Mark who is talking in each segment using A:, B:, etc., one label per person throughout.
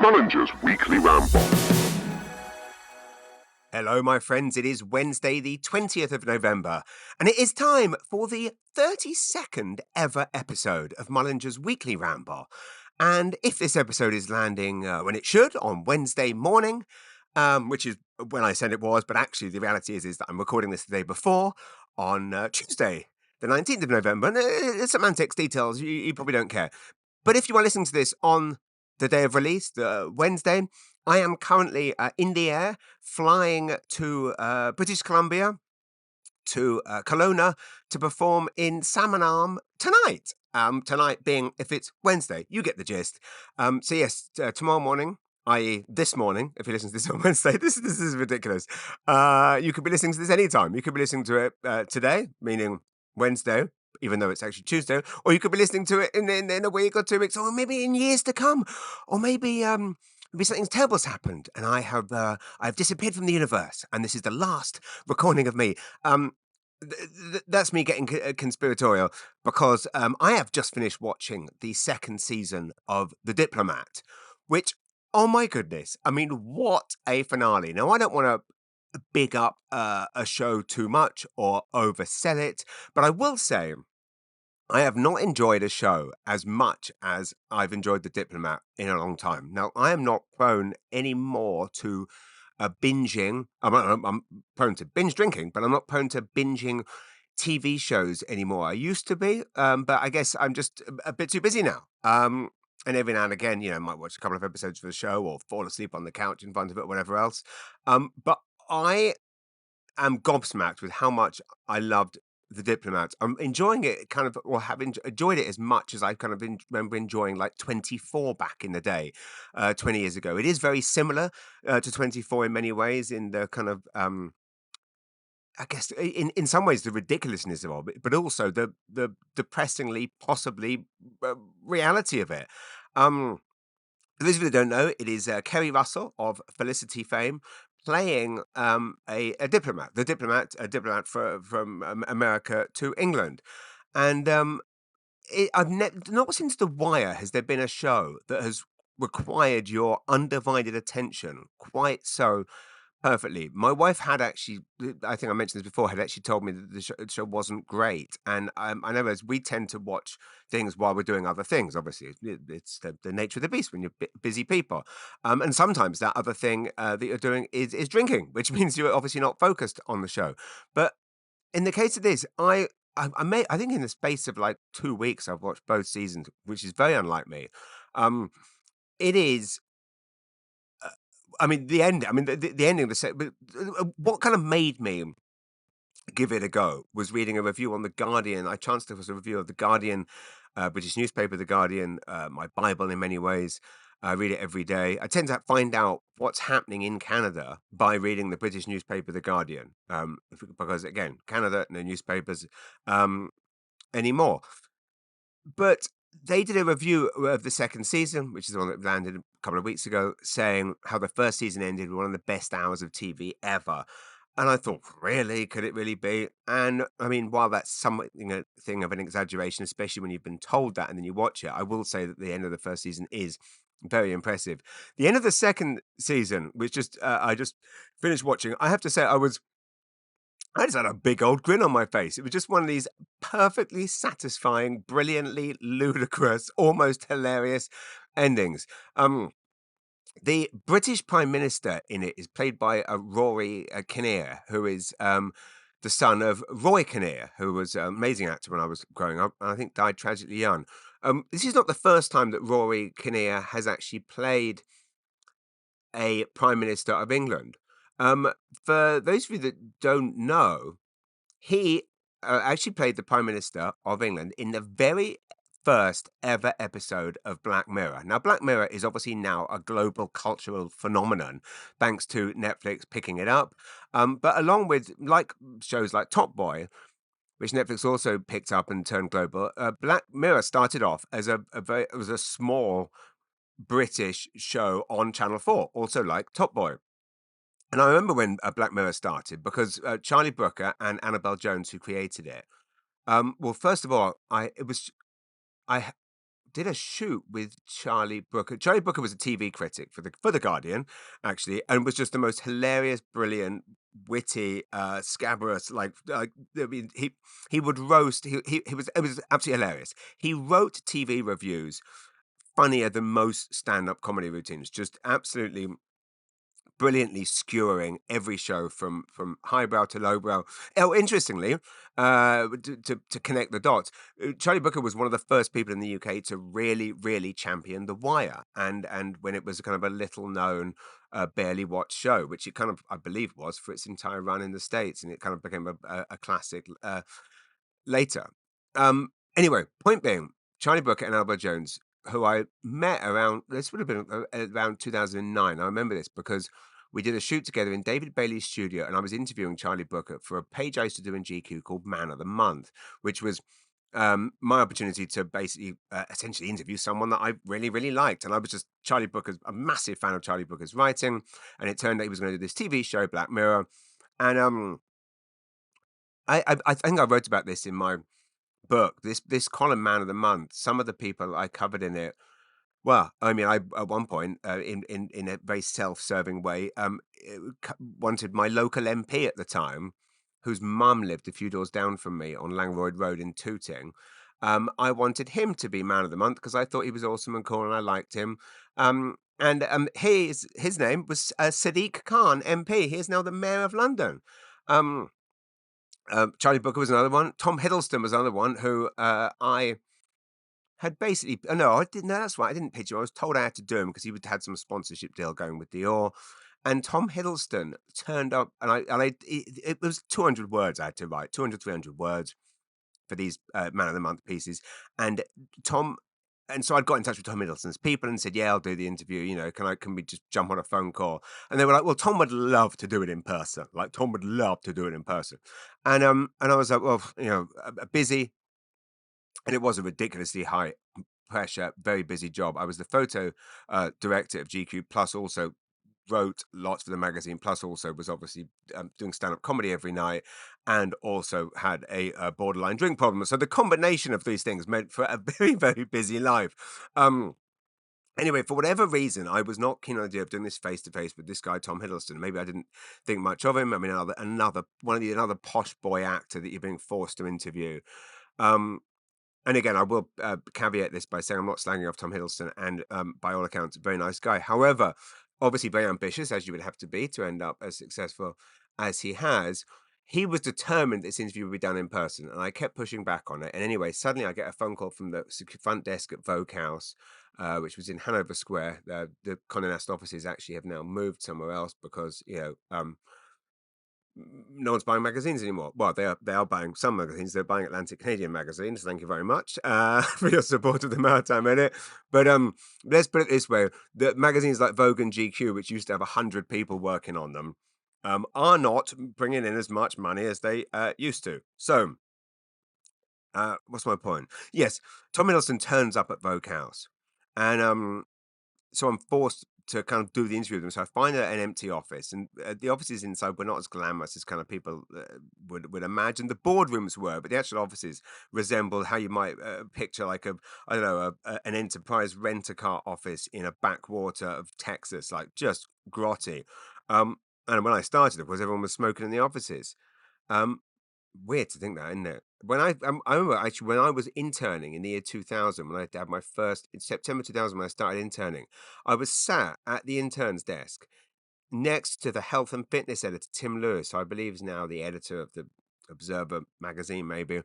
A: Mullinger's Weekly Ramble.
B: Hello, my friends. It is Wednesday, the 20th of November, and it is time for the 32nd ever episode of Mullinger's Weekly Ramble. And if this episode is landing when it should, on Wednesday morning, which is when I said it was, but actually the reality is that I'm recording this the day before, on Tuesday, the 19th of November. And semantics, details, you probably don't care. But if you are listening to this on the day of release, Wednesday, I am currently in the air, flying to British Columbia, to Kelowna, to perform in Salmon Arm tonight. Tonight being, if it's Wednesday, you get the gist. So yes, tomorrow morning, i.e. this morning, if you listen to this on Wednesday, this is ridiculous. You could be listening to this anytime. You could be listening to it today, meaning Wednesday, even though it's actually Tuesday, or you could be listening to it in a week or 2 weeks, or maybe in years to come, or maybe something terrible's happened, and I've disappeared from the universe, and this is the last recording of me. That's me getting conspiratorial, because I have just finished watching the second season of The Diplomat, which, oh my goodness, I mean, what a finale. Now, I don't want to big up a show too much or oversell it, but I will say I have not enjoyed a show as much as I've enjoyed The Diplomat in a long time. Now, I am not prone anymore to binging. I'm prone to binge drinking, but I'm not prone to binging TV shows anymore. I used to be, but I guess I'm just a bit too busy now. And every now and again, I might watch a couple of episodes of the show or fall asleep on the couch in front of it or whatever else. But I am gobsmacked with how much I loved The Diplomat. I'm enjoying it or have enjoyed it as much as I kind of remember enjoying like 24 back in the day, 20 years ago. It is very similar to 24 in many ways, in the kind of, I guess, in some ways, the ridiculousness of it, but also the depressingly, possibly, reality of it. For those of you that don't know, it is Kerry Russell of Felicity fame playing a diplomat, a diplomat from America to England. And I've not since The Wire has there been a show that has required your undivided attention quite so perfectly. My wife had actually, I think I mentioned this before, had actually told me that the show wasn't great. And I know, as we tend to watch things while we're doing other things, obviously, it's the nature of the beast when you're busy people. And sometimes that other thing that you're doing is drinking, which means you're obviously not focused on the show. But in the case of this, I think in the space of like 2 weeks, I've watched both seasons, which is very unlike me. It is, I mean, the end. I mean, the ending of the set. But what kind of made me give it a go was reading a review on The Guardian. I chanced it was a review of The Guardian, British newspaper, The Guardian, my Bible in many ways. I read it every day. I tend to find out what's happening in Canada by reading the British newspaper, The Guardian, because again, Canada, no newspapers anymore. But they did a review of the second season, which is the one that landed a couple of weeks ago, saying how the first season ended with one of the best hours of TV ever. And I thought, really? Could it really be? And I mean, while that's something a thing of an exaggeration, especially when you've been told that and then you watch it, I will say that the end of the first season is very impressive. The end of the second season, which I just finished watching, I have to say I just had a big old grin on my face. It was just one of these perfectly satisfying, brilliantly ludicrous, almost hilarious endings. The British Prime Minister in it is played by Rory Kinnear, who is the son of Roy Kinnear, who was an amazing actor when I was growing up, and I think died tragically young. This is not the first time that Rory Kinnear has actually played a Prime Minister of England. For those of you that don't know, he actually played the Prime Minister of England in the very first ever episode of Black Mirror. Now, Black Mirror is obviously now a global cultural phenomenon, thanks to Netflix picking it up. But along with shows like Top Boy, which Netflix also picked up and turned global, Black Mirror started off as it was a small British show on Channel 4, also like Top Boy. And I remember when Black Mirror started, because Charlie Brooker and Annabelle Jones, who created it, well, first of all, I did a shoot with Charlie Brooker. Charlie Brooker was a TV critic for the Guardian, actually, and was just the most hilarious, brilliant, witty, scabrous. I mean, he would roast. He was, it was absolutely hilarious. He wrote TV reviews funnier than most stand-up comedy routines. Just absolutely brilliantly skewering every show from highbrow to lowbrow. Oh, interestingly, to connect the dots, Charlie Brooker was one of the first people in the UK to really champion The Wire, and when it was kind of a little known, barely watched show, which it kind of, I believe, was for its entire run in the States, and it kind of became a classic later. Anyway, point being, Charlie Brooker and Albert Jones, who I met around, this would have been around 2009. I remember this because we did a shoot together in David Bailey's studio, and I was interviewing Charlie Brooker for a page I used to do in GQ called Man of the Month, which was my opportunity to basically essentially interview someone that I really liked. And I was just Charlie Brooker's, a massive fan of Charlie Brooker's writing, and it turned out he was going to do this TV show, Black Mirror. And I think I wrote about this in my book, this column, Man of the Month. Some of the people I covered in it, well, I mean, I at one point, in a very self-serving way, wanted my local MP at the time, whose mum lived a few doors down from me on Langroyd Road in Tooting. I wanted him to be Man of the Month because I thought he was awesome and cool, and I liked him. His name was Sadiq Khan, MP. He is now the Mayor of London. Um, Charlie Brooker was another one. Tom Hiddleston was another one who I had basically. Oh, no, I didn't. No, that's right. I didn't pitch him. I was told I had to do him because he had some sponsorship deal going with Dior. And Tom Hiddleston turned up, and it was 200 words I had to write, 200, 300 words for these Man of the Month pieces. And Tom, and so I'd got in touch with Tom Hiddleston's people and said, "Yeah, I'll do the interview. You know, can we just jump on a phone call?" And they were like, "Well, Tom would love to do it in person. Like, Tom would love to do it in person." And I was like, "Well, you know, busy," and it was a ridiculously high pressure, very busy job. I was the photo director of GQ, plus also wrote lots for the magazine, plus also was obviously doing stand-up comedy every night, and also had a borderline drink problem. So the combination of these things meant for a very busy life. Anyway, for whatever reason, I was not keen on the idea of doing this face to face with this guy, Tom Hiddleston. Maybe I didn't think much of him. I mean, another posh boy actor that you're being forced to interview. Um, and again, I will caveat this by saying I'm not slanging off Tom Hiddleston, and by all accounts, a very nice guy. However, obviously very ambitious, as you would have to be to end up as successful as he has. He was determined this interview would be done in person, and I kept pushing back on it. And anyway, suddenly I get a phone call from the front desk at Vogue House, which was in Hanover Square. The Condé Nast offices actually have now moved somewhere else because, you know, no one's buying magazines anymore. Well, they are buying some magazines. They're buying Atlantic Canadian magazines. Thank you very much for your support of the Maritime Edit. But let's put it this way: the magazines like Vogue and GQ, which used to have 100 people working on them, are not bringing in as much money as they used to. So, what's my point? Yes, Tom Hiddleston turns up at Vogue House, and so I'm forced to kind of do the interview with them. So I find an empty office, and the offices inside were not as glamorous as kind of people would imagine. The boardrooms were, but the actual offices resembled how you might picture like I don't know, an enterprise rent-a-car office in a backwater of Texas, like just grotty. And when I started, of course, everyone was smoking in the offices. Um, Weird to think that, isn't it? I remember actually when I was interning in the year 2000, when I had my first in September 2000, when I started interning, I was sat at the intern's desk next to the health and fitness editor Tim Lewis, who I believe is now the editor of the Observer magazine, maybe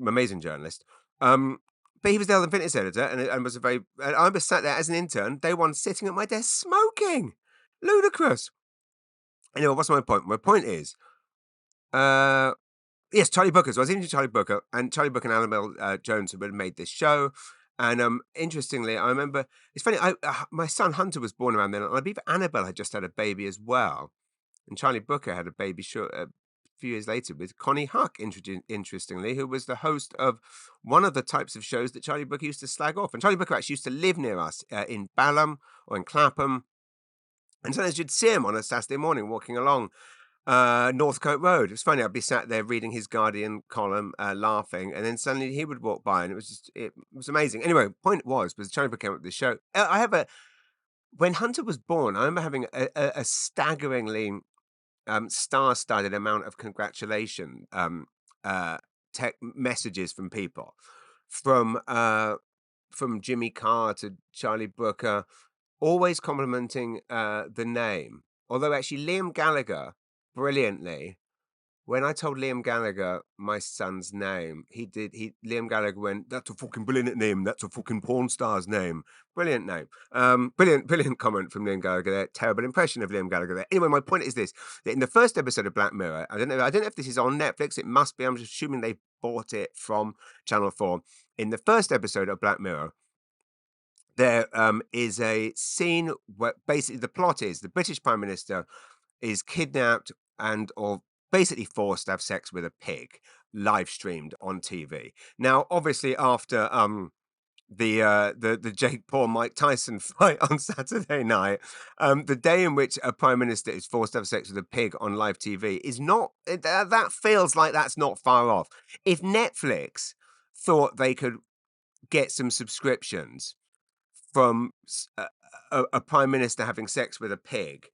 B: amazing journalist. But he was the health and fitness editor, and was a very. And I was sat there as an intern, day one, sitting at my desk smoking, ludicrous. Anyway, what's my point? My point is, uh, yes, Charlie Booker. So I was into Charlie Booker, and Charlie Booker and Annabelle Jones had made this show. And interestingly, I remember it's funny. My son Hunter was born around then, and I believe Annabelle had just had a baby as well. And Charlie Booker had a baby a few years later with Connie Huck, interestingly, who was the host of one of the types of shows that Charlie Booker used to slag off. And Charlie Booker actually used to live near us in Balham or in Clapham. And sometimes you'd see him on a Saturday morning walking along. Northcote Road. It was funny. I'd be sat there reading his Guardian column, laughing, and then suddenly he would walk by, and it was amazing. Anyway, point was trying to came up with this show. I have a when Hunter was born, I remember having a staggeringly star-studded amount of congratulation uh, messages from people, from Jimmy Carr to Charlie Brooker, always complimenting the name. Although actually Liam Gallagher, brilliantly, when I told Liam Gallagher my son's name, Liam Gallagher went, "That's a fucking brilliant name. That's a fucking porn star's name. Brilliant name." Brilliant comment from Liam Gallagher there. Terrible impression of Liam Gallagher there. Anyway, my point is this: that in the first episode of Black Mirror, I don't know if this is on Netflix. It must be. I'm just assuming they bought it from Channel 4. In the first episode of Black Mirror, there is a scene where basically the plot is the British Prime Minister is kidnapped and or basically forced to have sex with a pig, live streamed on TV. Now, obviously, after the Jake Paul Mike Tyson fight on Saturday night, the day in which a prime minister is forced to have sex with a pig on live TV is not that feels like that's not far off. If Netflix thought they could get some subscriptions from a prime minister having sex with a pig,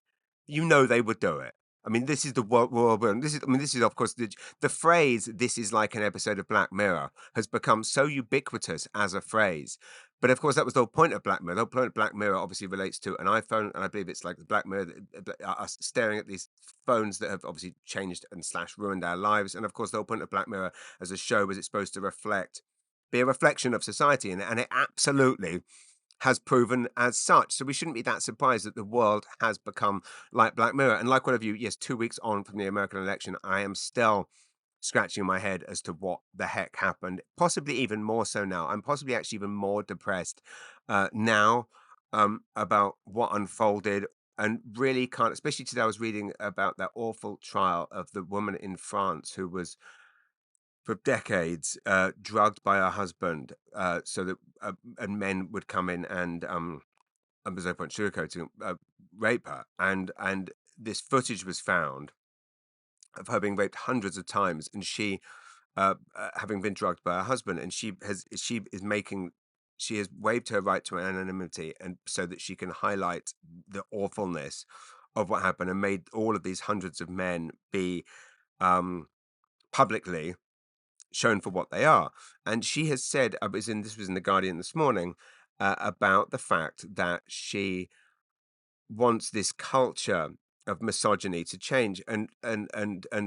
B: you know they would do it. I mean, this is the world. This is of course the phrase. This is like an episode of Black Mirror has become so ubiquitous as a phrase. But of course, that was the whole point of Black Mirror. The whole point of Black Mirror obviously relates to an iPhone, and I believe it's like the Black Mirror, us staring at these phones that have obviously changed and slash ruined our lives. And of course, the whole point of Black Mirror as a show was it's supposed to be a reflection of society, and it absolutely has proven as such. So we shouldn't be that surprised that the world has become like Black Mirror. And like one of you, yes, 2 weeks on from the American election, I am still scratching my head as to what the heck happened. Possibly even more so now. I'm possibly actually even more depressed now about what unfolded. And really can't, especially today, I was reading about that awful trial of the woman in France who was for decades drugged by her husband so that and men would come in and there's no point sugarcoating rape her, and this footage was found of her being raped hundreds of times, and she having been drugged by her husband, and she has waived her right to anonymity, and so that she can highlight the awfulness of what happened, and made all of these hundreds of men be publicly shown for what they are. And she has said, this was in the Guardian this morning, about the fact that she wants this culture of misogyny to change, and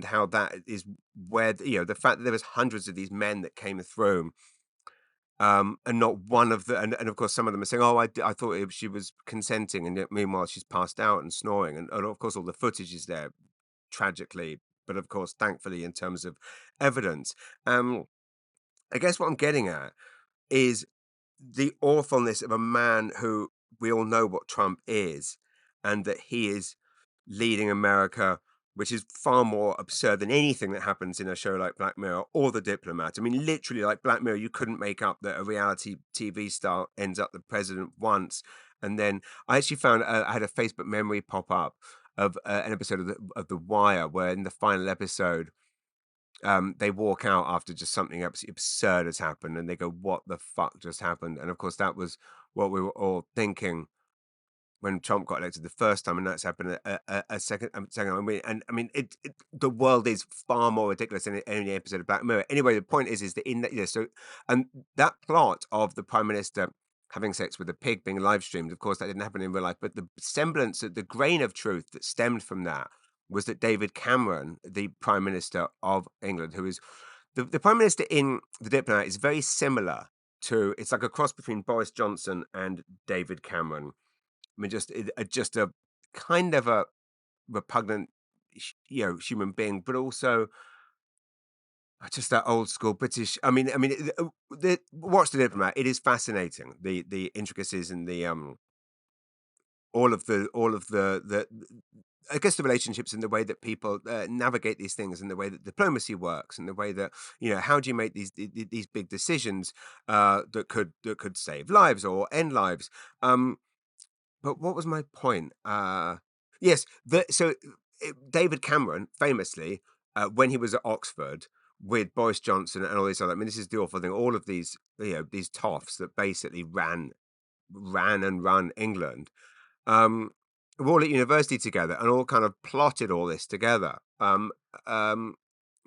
B: how that is where the fact that there was hundreds of these men that came through, and not one of the and of course some of them are saying, oh, I thought she was consenting, and yet meanwhile she's passed out and snoring, and of course all the footage is there tragically, but of course thankfully in terms of evidence. I guess what I'm getting at is the awfulness of a man who we all know what Trump is, and that he is leading America, which is far more absurd than anything that happens in a show like Black Mirror or The Diplomat. I mean, literally, like Black Mirror, you couldn't make up that a reality TV star ends up the president once. And then I actually found I had a Facebook memory pop up of an episode of the Wire, where in the final episode, they walk out after just something absolutely absurd has happened, and they go, "What the fuck just happened?" And of course, that was what we were all thinking when Trump got elected the first time, and that's happened a second. I mean, the world is far more ridiculous than any episode of Black Mirror. Anyway, the point is that in that, so and that plot of the prime minister having sex with a pig being live streamed, of course, that didn't happen in real life, but the semblance, the grain of truth that stemmed from that was that David Cameron, the prime minister of England, who is the prime minister in The Diplomat, is very similar to. It's like a cross between Boris Johnson and David Cameron. I mean, just a kind of a repugnant, human being, but also just that old school British. Watch The Diplomat. It is fascinating, the intricacies and the all of the I guess the relationships and the way that people navigate these things, and the way that diplomacy works, and the way that how do you make these big decisions that could save lives or end lives. But what was my point? Yes, so David Cameron, famously, when he was at Oxford with Boris Johnson and all this other, I mean, this is the awful thing. All of these, these toffs that basically ran and run England, um, were all at university together and all kind of plotted all this together. Um, but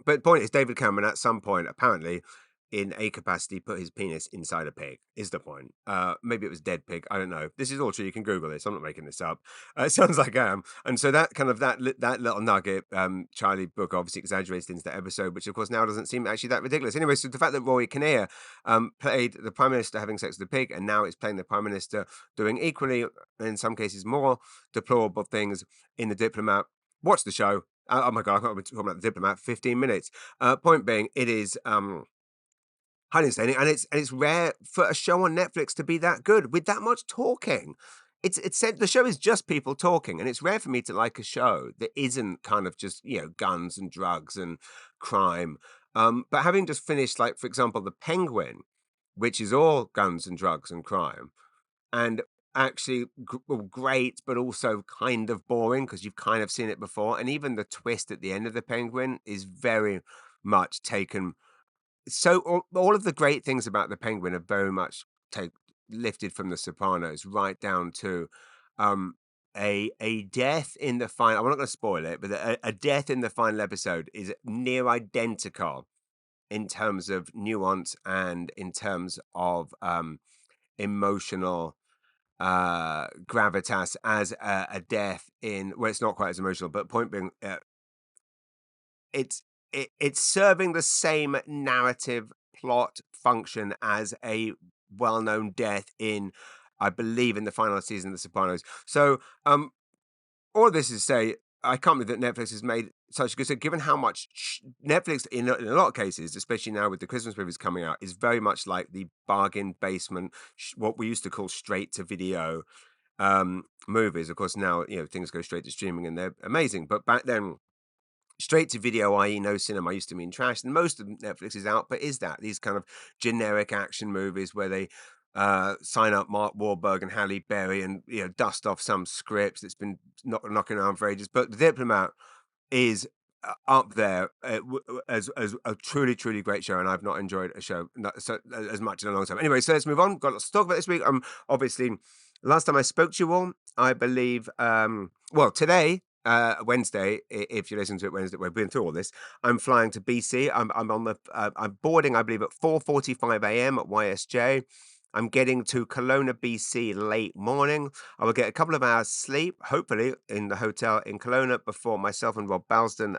B: the point is, David Cameron at some point, apparently, in a capacity, put his penis inside a pig. Is the point? Maybe it was dead pig. I don't know. This is all true. You can Google this. I'm not making this up. It sounds like I am. And so that kind of that little nugget, Charlie Book obviously exaggerated into that episode, which of course now doesn't seem actually that ridiculous. Anyway, so the fact that Rory Kinnear played the Prime Minister having sex with a pig, and now it's playing the Prime Minister doing equally, in some cases, more deplorable things in The Diplomat. Watch the show. Oh my god, I can't be talking about The Diplomat for 15 minutes. Point being, it is highly entertaining, and it's rare for a show on Netflix to be that good with that much talking. It's said the show is just people talking, and it's rare for me to like a show that isn't kind of just guns and drugs and crime. But having just finished, like for example, The Penguin, which is all guns and drugs and crime, and actually well, great, but also kind of boring because you've kind of seen it before, and even the twist at the end of The Penguin is very much taken. So all of the great things about The Penguin are very much take lifted from The Sopranos, right down to um, a death in the final. I'm not going to spoil it, but a death in the final episode is near identical in terms of nuance and in terms of emotional gravitas as a death in, well, it's not quite as emotional, but point being, it's it's serving the same narrative plot function as a well-known death in, I believe, in the final season of The Sopranos. So all of this is to say, I can't believe that Netflix has made such a good. So given how much Netflix, in a lot of cases, especially now with the Christmas movies coming out, is very much like the bargain basement, what we used to call straight to video movies. Of course, now things go straight to streaming and they're amazing. But back then, straight to video, i.e., no cinema, used to mean trash. And most of Netflix is out, but is that these kind of generic action movies where they sign up Mark Wahlberg and Halle Berry and dust off some scripts that's been knocking around for ages. But The Diplomat is up there as a truly, truly great show, and I've not enjoyed a show as much in a long time. Anyway, so let's move on. Got lots to talk about this week. Obviously, last time I spoke to you all, I believe, well, today, Wednesday, if you listen to it Wednesday, we've been through all this. I'm flying to BC. I'm on the I'm boarding, I believe, at 4:45 a.m. at YSJ. I'm getting to Kelowna, BC late morning. I will get a couple of hours sleep, hopefully, in the hotel in Kelowna before myself and Rob Balston,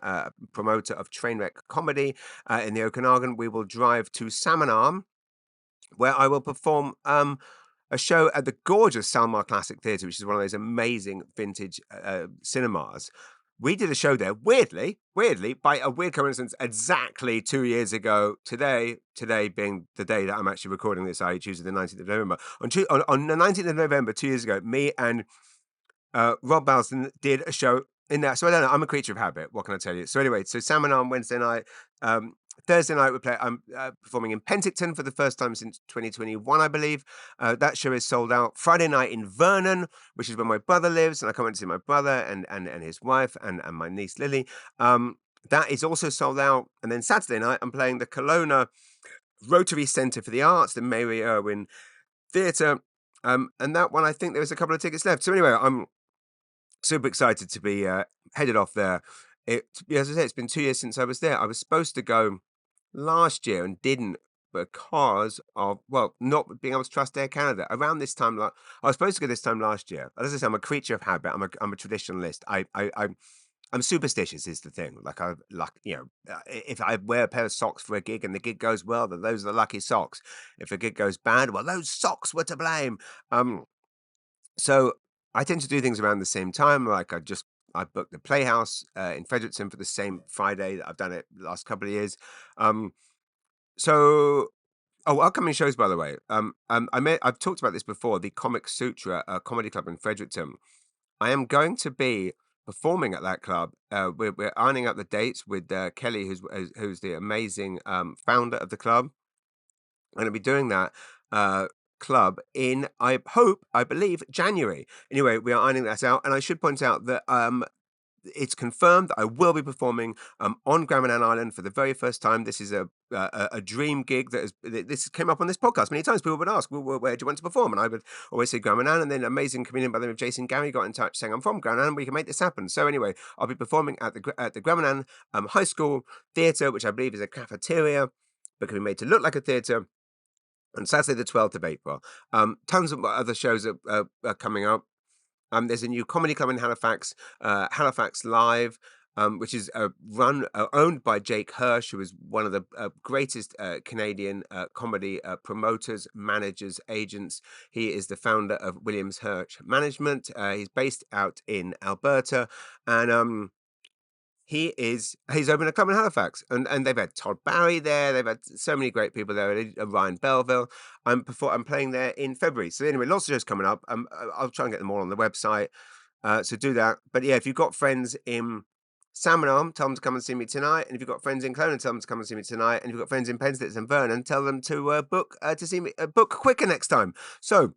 B: promoter of Trainwreck Comedy in the Okanagan, we will drive to Salmon Arm, where I will perform a show at the gorgeous Salmar Classic Theatre, which is one of those amazing vintage cinemas. We did a show there, weirdly, by a weird coincidence, exactly 2 years ago today being the day that I'm actually recording this, I Tuesday the 19th of November. On the 19th of November, 2 years ago, me and Rob Balston did a show in that. So I don't know, I'm a creature of habit. What can I tell you? So anyway, so Salmon on Wednesday night. Thursday night I'm performing in Penticton for the first time since 2021, I believe. That show is sold out. Friday night in Vernon, which is where my brother lives, and I come in to see my brother and his wife and my niece Lily. That is also sold out. And then Saturday night I'm playing the Kelowna Rotary Centre for the Arts, the Mary Irwin Theatre. And that one, I think there was a couple of tickets left. So anyway, I'm super excited to be headed off there. As I said, it's been 2 years since I was there. I was supposed to go last year and didn't because of, well, not being able to trust Air Canada. Around this time, I was supposed to go this time last year. As I say, I'm a creature of habit. I'm a traditionalist. I'm superstitious is the thing. Like if I wear a pair of socks for a gig and the gig goes well, then those are the lucky socks. If a gig goes bad, well, those socks were to blame. So I tend to do things around the same time. Like I booked the Playhouse in Fredericton for the same Friday that I've done it the last couple of years. So upcoming shows, by the way. I've talked about this before. The Comic Sutra Comedy Club in Fredericton. I am going to be performing at that club. We're ironing out the dates with Kelly, who's the amazing founder of the club. I'm going to be doing that club in, I believe, January. Anyway, we are ironing that out, and I should point out that it's confirmed that I will be performing on Gramanan Island for the very first time. This is a dream gig this came up on this podcast many times. People would ask, well, where do you want to perform? And I would always say Gramanan, and then an amazing comedian by the name of Jason Gary got in touch saying, I'm from Gramanan, we can make this happen. So anyway, I'll be performing at the Gramanan High School Theatre, which I believe is a cafeteria, but can be made to look like a theatre, on Saturday the 12th of April. Tons of other shows are coming up. There's a new comedy club in Halifax, Halifax Live, which is owned by Jake Hirsch, who is one of the greatest Canadian comedy promoters, managers, agents. He is the founder of Williams Hirsch Management. He's based out in Alberta, and he's opened a club in Halifax, and they've had Todd Barry there. They've had so many great people there. Ryan Belleville. I'm playing there in February. So anyway, lots of shows coming up. I'll try and get them all on the website. So do that. But yeah, if you've got friends in Salmon Arm, tell them to come and see me tonight. And if you've got friends in Clone, tell them to come and see me tonight. And if you've got friends in Penslets and Vernon, tell them to book to see me. Book quicker next time. So.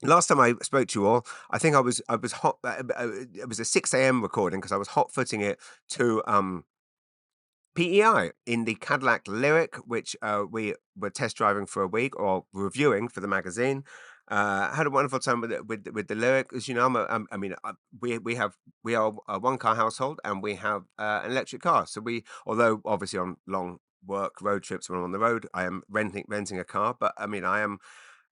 B: Last time I spoke to you all, I think I was hot. It was a 6 a.m. recording because I was hot footing it to PEI in the Cadillac Lyric, which we were test driving for a week or reviewing for the magazine. Had a wonderful time with the Lyric. As you know, we are a one car household, and we have an electric car. So although obviously on long work road trips when I'm on the road, I am renting a car. But I am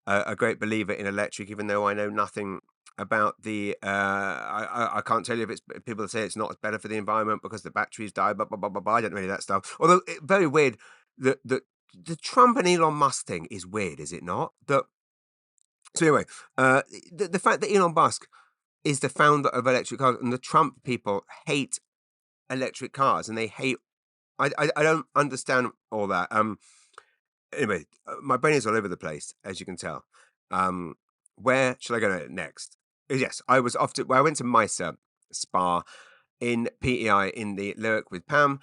B: a great believer in electric, even though I know nothing about the. I can't tell you if it's people say it's not better for the environment because the batteries die. Blah blah blah blah blah. I don't know any of that stuff. Although very weird. The Trump and Elon Musk thing is weird, is it not? So anyway, the fact that Elon Musk is the founder of electric cars, and the Trump people hate electric cars, and they hate. I don't understand all that. Anyway, my brain is all over the place, as you can tell. Where shall I go next? Yes, I went to Misa Spa in PEI in the Lyric with Pam.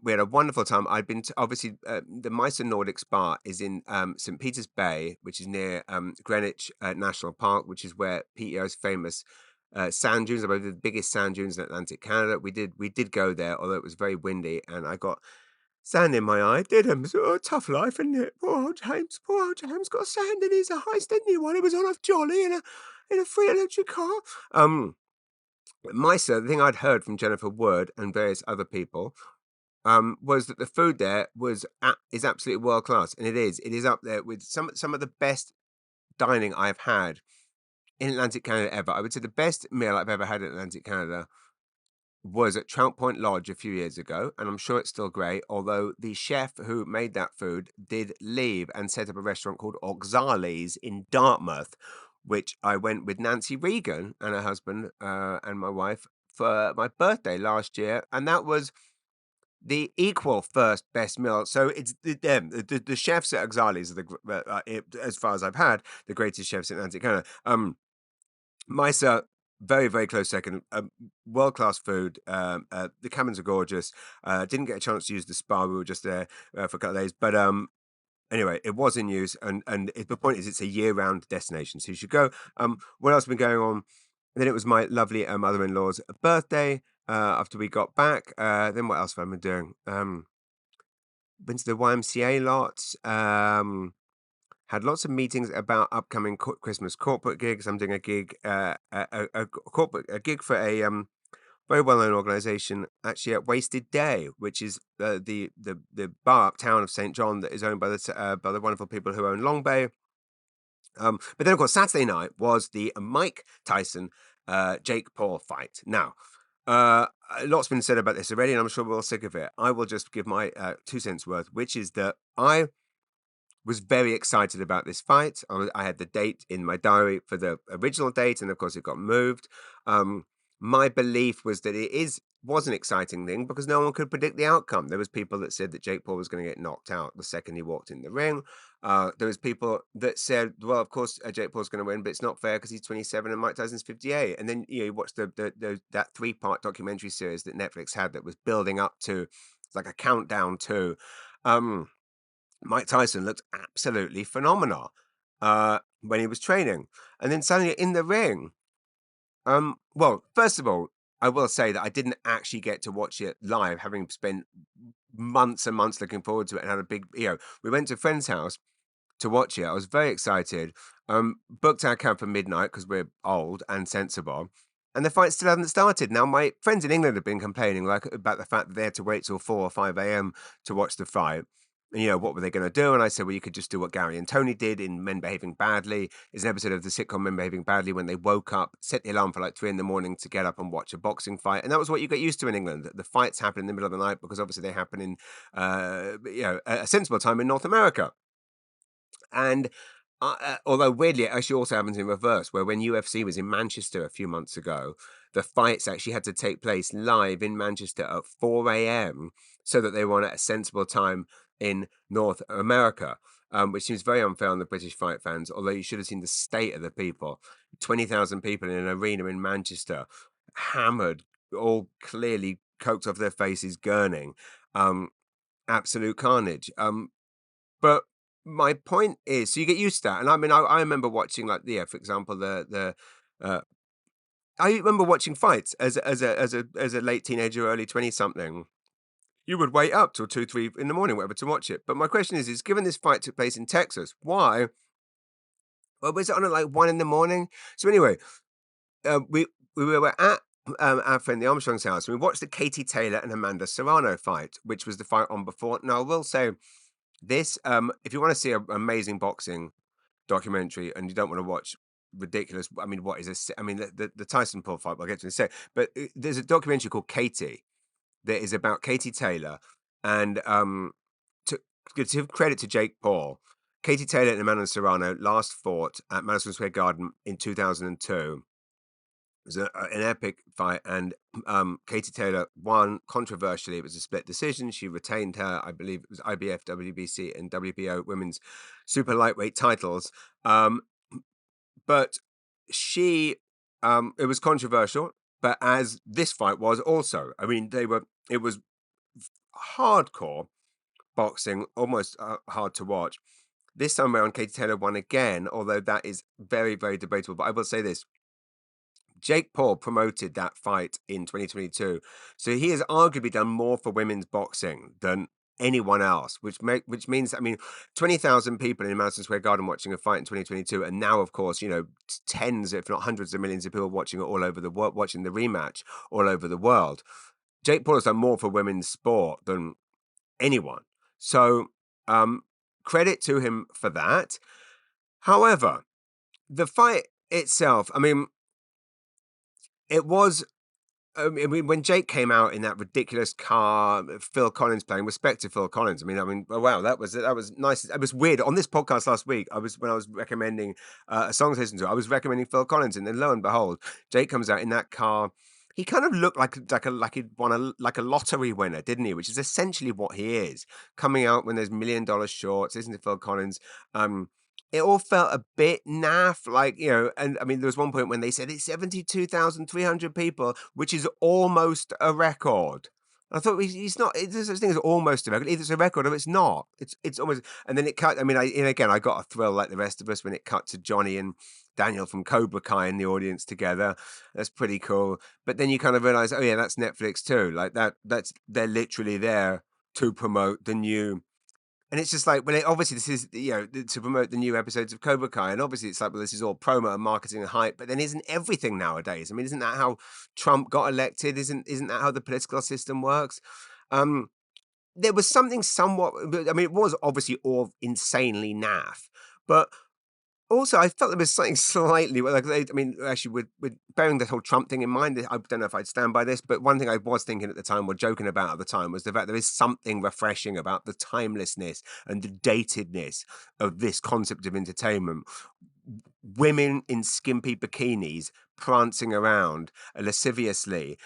B: We had a wonderful time. I'd been to, obviously, the Misa Nordic Spa is in St. Peter's Bay, which is near Greenwich National Park, which is where PEI's famous sand dunes, about the biggest sand dunes in Atlantic Canada. We did go there, although it was very windy, and I got sand in my eye. Did him. So tough life, isn't it? Poor old James got sand in his eyes, didn't he? While he was on a jolly in a free electric car. Misa, the thing I'd heard from Jennifer Wood and various other people, was that the food there is absolutely world class, and it is. It is up there with some of the best dining I've had in Atlantic Canada ever. I would say the best meal I've ever had in Atlantic Canada was at Trout Point Lodge a few years ago, and I'm sure it's still great, although the chef who made that food did leave and set up a restaurant called Oxali's in Dartmouth, which I went with Nancy Regan and her husband and my wife for my birthday last year, and that was the equal first best meal. So it's the chefs at Oxali's are as far as I've had, the greatest chefs in Atlantic Canada. Misa, very, very close second. World class food. The cabins are gorgeous. Didn't get a chance to use the spa. We were just there for a couple of days. But anyway, it was in use. And the point is, it's a year round destination. So you should go. What else has been going on? And then it was my lovely mother in law's birthday after we got back. Then what else have I been doing? Been to the YMCA lots. Had lots of meetings about upcoming Christmas corporate gigs. I'm doing a gig, a gig for a very well-known organisation, actually at Wasted Day, which is the bar uptown of St John that is owned by the wonderful people who own Long Bay. But then, of course, Saturday night was the Mike Tyson Jake Paul fight. Now, a lot's been said about this already, and I'm sure we're all sick of it. I will just give my 2 cents worth, which is that I was very excited about this fight. I had the date in my diary for the original date, and of course it got moved. My belief was that was an exciting thing because no one could predict the outcome. There was people that said that Jake Paul was going to get knocked out the second he walked in the ring. There was people that said, well, of course Jake Paul's going to win, but it's not fair because he's 27 and Mike Tyson's 58. And then you watch that 3-part documentary series that Netflix had that was building up to like a countdown to. Mike Tyson looked absolutely phenomenal when he was training. And then suddenly in the ring, well, first of all, I will say that I didn't actually get to watch it live, having spent months and months looking forward to it and had a big, we went to a friend's house to watch it. I was very excited. Booked our cab for midnight because we're old and sensible. And the fight still hadn't started. Now, my friends in England have been complaining like about the fact that they had to wait till 4 or 5 a.m. to watch the fight. And, what were they going to do? And I said, well, you could just do what Gary and Tony did in Men Behaving Badly. It's an episode of the sitcom Men Behaving Badly when they woke up, set the alarm for like 3 in the morning to get up and watch a boxing fight. And that was what you got used to in England. The fights happen in the middle of the night because obviously they happen in, a sensible time in North America. And although weirdly, it actually also happens in reverse, where when UFC was in Manchester a few months ago, the fights actually had to take place live in Manchester at 4 a.m. so that they were on at a sensible time in North America, which seems very unfair on the British fight fans, although you should have seen the state of the people. 20,000 people in an arena in Manchester, hammered, all clearly coked off their faces, gurning. Absolute carnage. But my point is, so you get used to that, and I mean, I remember watching like, for example, uh, I remember watching fights as a late teenager, early 20 something. You would wait up till 2, 3 in the morning, whatever, to watch it. But my question is given this fight took place in Texas, why? Well, was it on at like 1 in the morning? So anyway, we were at our friend the Armstrong's house, and we watched the Katie Taylor and Amanda Serrano fight, which was the fight on before. Now, I will say this: if you want to see an amazing boxing documentary and you don't want to watch ridiculous, I mean, what is this? I mean, the Tyson Paul fight, we'll get to in a sec, but there's a documentary called Katie that is about Katie Taylor, and to give credit to Jake Paul, Katie Taylor and Amanda Serrano last fought at Madison Square Garden in 2002. It was an epic fight, and Katie Taylor won controversially. It was a split decision. She retained her, I believe it was IBF, WBC, and WBO women's super lightweight titles. But she, it was controversial, but as this fight was also, I mean, it was hardcore boxing, almost hard to watch. This time around, Katie Taylor won again, although that is very, very debatable. But I will say this: Jake Paul promoted that fight in 2022, so he has arguably done more for women's boxing than anyone else, which means, I mean, 20,000 people in Madison Square Garden watching a fight in 2022, and now, of course, tens, if not hundreds of millions of people watching it all over the world, watching the rematch all over the world. Jake Paul has done more for women's sport than anyone, so credit to him for that. However, the fight itself, I mean, it was. I mean, when Jake came out in that ridiculous car, Phil Collins playing, respect to Phil Collins. Oh, wow, that was nice. It was weird. On this podcast last week, when I was recommending a song to listen to, I was recommending Phil Collins, and then lo and behold, Jake comes out in that car. He kind of looked like he'd won a lottery winner, didn't he? Which is essentially what he is. Coming out when there's $1 million shorts, listening to Phil Collins. It all felt a bit naff, like, and I mean, there was one point when they said it's 72,300 people, which is almost a record. I thought he's not. There's such thing as almost a record. Either it's a record or it's not. It's almost. And then it cut. I mean, and again, I got a thrill like the rest of us when it cut to Johnny and Daniel from Cobra Kai in the audience together. That's pretty cool. But then you kind of realize, oh yeah, that's Netflix too. Like they're literally there to promote the new. And it's just like, well, obviously this is, to promote the new episodes of Cobra Kai. And obviously it's like, well, this is all promo and marketing and hype, but then isn't everything nowadays? I mean, isn't that how Trump got elected? Isn't that how the political system works? There was something somewhat, I mean, it was obviously all insanely naff, but also, I felt there was something slightly, like, I mean, actually, with bearing the whole Trump thing in mind, I don't know if I'd stand by this, but one thing I was thinking at the time, or joking about at the time, was the fact there is something refreshing about the timelessness and the datedness of this concept of entertainment. Women in skimpy bikinis prancing around lasciviously,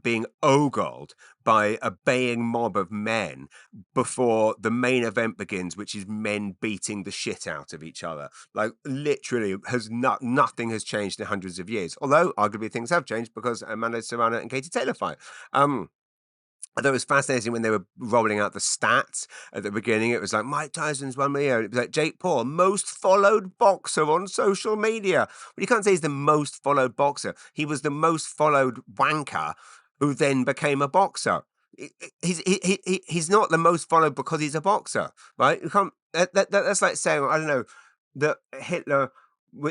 B: being ogled by a baying mob of men before the main event begins, which is men beating the shit out of each other. Like, literally, nothing has changed in hundreds of years. Although arguably things have changed because Amanda Serrano and Katie Taylor fight. I thought it was fascinating when they were rolling out the stats at the beginning. It was like Mike Tyson's 1 million. It was like Jake Paul, most followed boxer on social media. But you can't say he's the most followed boxer. He was the most followed wanker who then became a boxer. He's not the most followed because he's a boxer, right? You can't. That's like saying, I don't know, that Hitler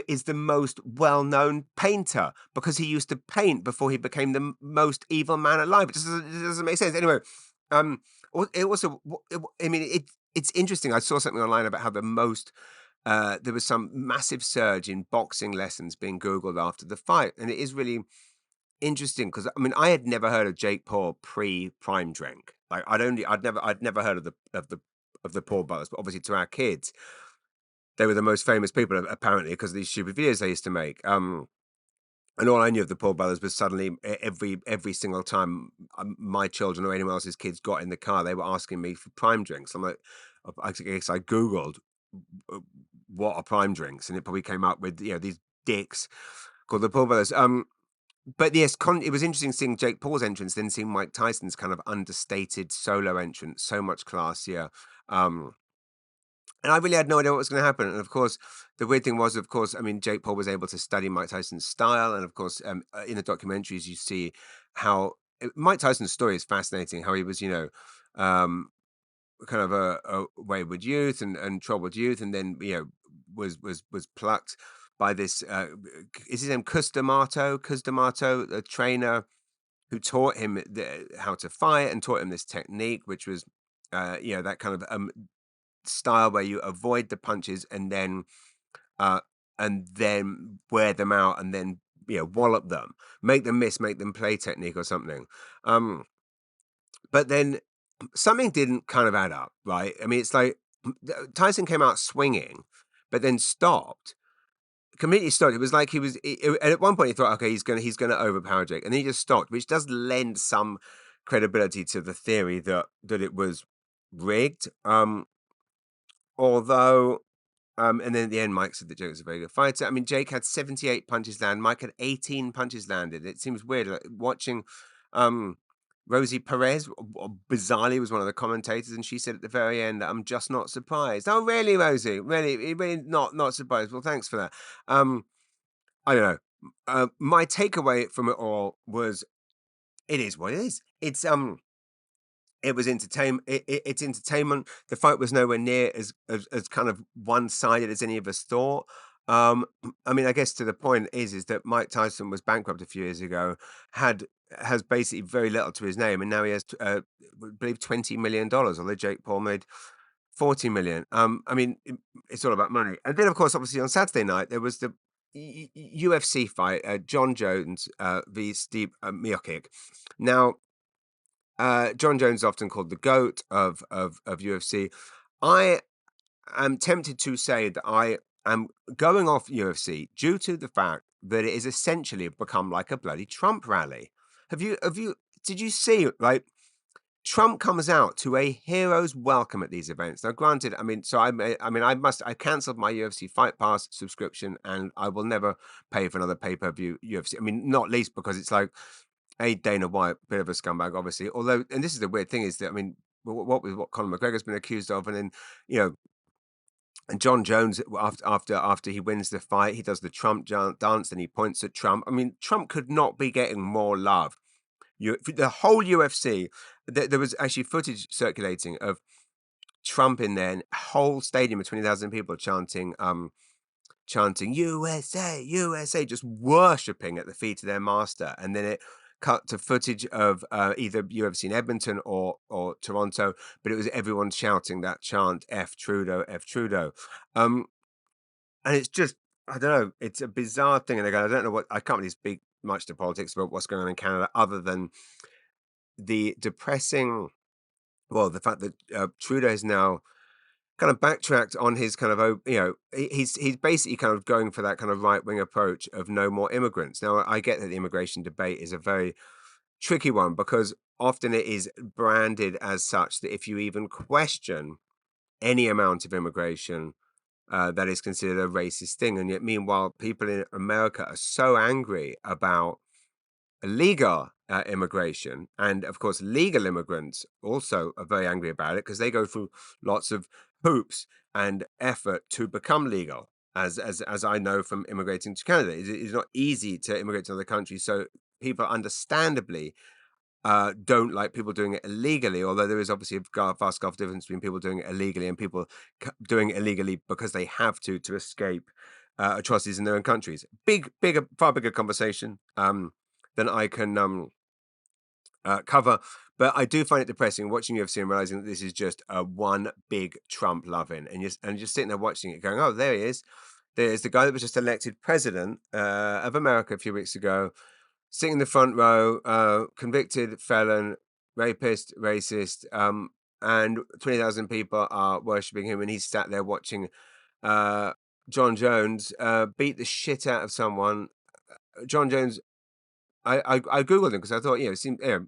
B: is the most well-known painter because he used to paint before he became the most evil man alive. It doesn't make sense. Anyway, um, it also, I mean, it's interesting. I saw something online about how there was some massive surge in boxing lessons being Googled after the fight, and it is really interesting because I mean, I had never heard of Jake Paul pre-Prime Drink. Like, I'd never heard of the Paul brothers, but obviously to our kids, they were the most famous people apparently because of these stupid videos they used to make. And all I knew of the Paul brothers was suddenly every single time my children or anyone else's kids got in the car, they were asking me for prime drinks. I'm like, I guess I googled uh, what are prime drinks, and it probably came up with these dicks called the Paul brothers. But yes, it was interesting seeing Jake Paul's entrance, then seeing Mike Tyson's kind of understated solo entrance, so much classier. Um, and I really had no idea what was going to happen. And of course, the weird thing was, of course, I mean, Jake Paul was able to study Mike Tyson's style. And of course, in the documentaries, you see how Mike Tyson's story is fascinating. How he was, um, kind of a wayward youth and troubled youth, and then was plucked by this. Is his name Cus D'Amato, a trainer who taught him how to fight and taught him this technique, which was, that kind of style where you avoid the punches uh and then wear them out and then wallop them, make them miss, make them play technique or something. um but then something didn't kind of add up, right? I mean, it's like Tyson came out swinging but then stopped, completely stopped. It was like and at one point he thought, okay, he's gonna overpower Jake, and then he just stopped, which does lend some credibility to the theory that it was rigged. Although and then at the end, Mike said that Jake was a very good fighter. I mean, Jake had 78 punches landed. Mike had 18 punches landed. It seems weird. Like, watching um, Rosie Perez, bizarrely, was one of the commentators, and she said at the very end, "I'm just not surprised." Oh, really, Rosie? Really not surprised. Well, thanks for that. I don't know. My takeaway from it all was, it is what it is. It was entertainment. It's entertainment. The fight was nowhere near as kind of one-sided as any of us thought. I mean, I guess to the point is that Mike Tyson was bankrupt a few years ago, had has basically very little to his name, and now he has, I believe, $20 million, although Jake Paul made 40 million. I mean, it's all about money. And then, of course, obviously on Saturday night there was the UFC fight, John Jones v Steve Miocic. Now, John Jones is often called the GOAT of UFC. I am tempted to say that I am going off UFC due to the fact that it is essentially become like a bloody Trump rally. Did you see, like, Trump comes out to a hero's welcome at these events. Now, granted, I mean, I cancelled my UFC Fight Pass subscription, and I will never pay for another pay-per-view UFC. I mean, not least because it's like, Dana White, bit of a scumbag, obviously. Although, and this is the weird thing, is that, I mean, what Conor McGregor's been accused of, and then you know, and John Jones, after he wins the fight, he does the Trump dance, and he points at Trump. I mean, Trump could not be getting more love. The whole UFC, there was actually footage circulating of Trump in there, and a whole stadium of 20,000 people chanting USA, USA, just worshipping at the feet of their master. And then it cut to footage of either UFC in Edmonton or Toronto, but it was everyone shouting that chant, F Trudeau, F Trudeau. And it's just, I don't know, it's a bizarre thing. And again, I can't really speak much to politics about what's going on in Canada, other than the depressing, well, the fact that Trudeau is now kind of backtracked on his kind of, he's basically kind of going for that kind of right-wing approach of no more immigrants. Now, I get that the immigration debate is a very tricky one, because often it is branded as such that if you even question any amount of immigration, that is considered a racist thing. And yet, meanwhile, people in America are so angry about illegal immigration, and of course legal immigrants also are very angry about it because they go through lots of hoops and effort to become legal. As I know from immigrating to Canada, it's not easy to immigrate to another country, so people understandably don't like people doing it illegally, although there is obviously a vast gulf difference between people doing it illegally and people doing it illegally because they have to escape atrocities in their own countries. Far bigger conversation than I can cover. But I do find it depressing watching UFC and realizing that this is just a one big Trump loving, and just sitting there watching it, going, "Oh, there he is. There's the guy that was just elected president of America a few weeks ago, sitting in the front row, convicted felon, rapist, racist, and 20,000 people are worshipping him, and he's sat there watching uh, John Jones beat the shit out of someone. John Jones. I googled him because I thought, it seemed, I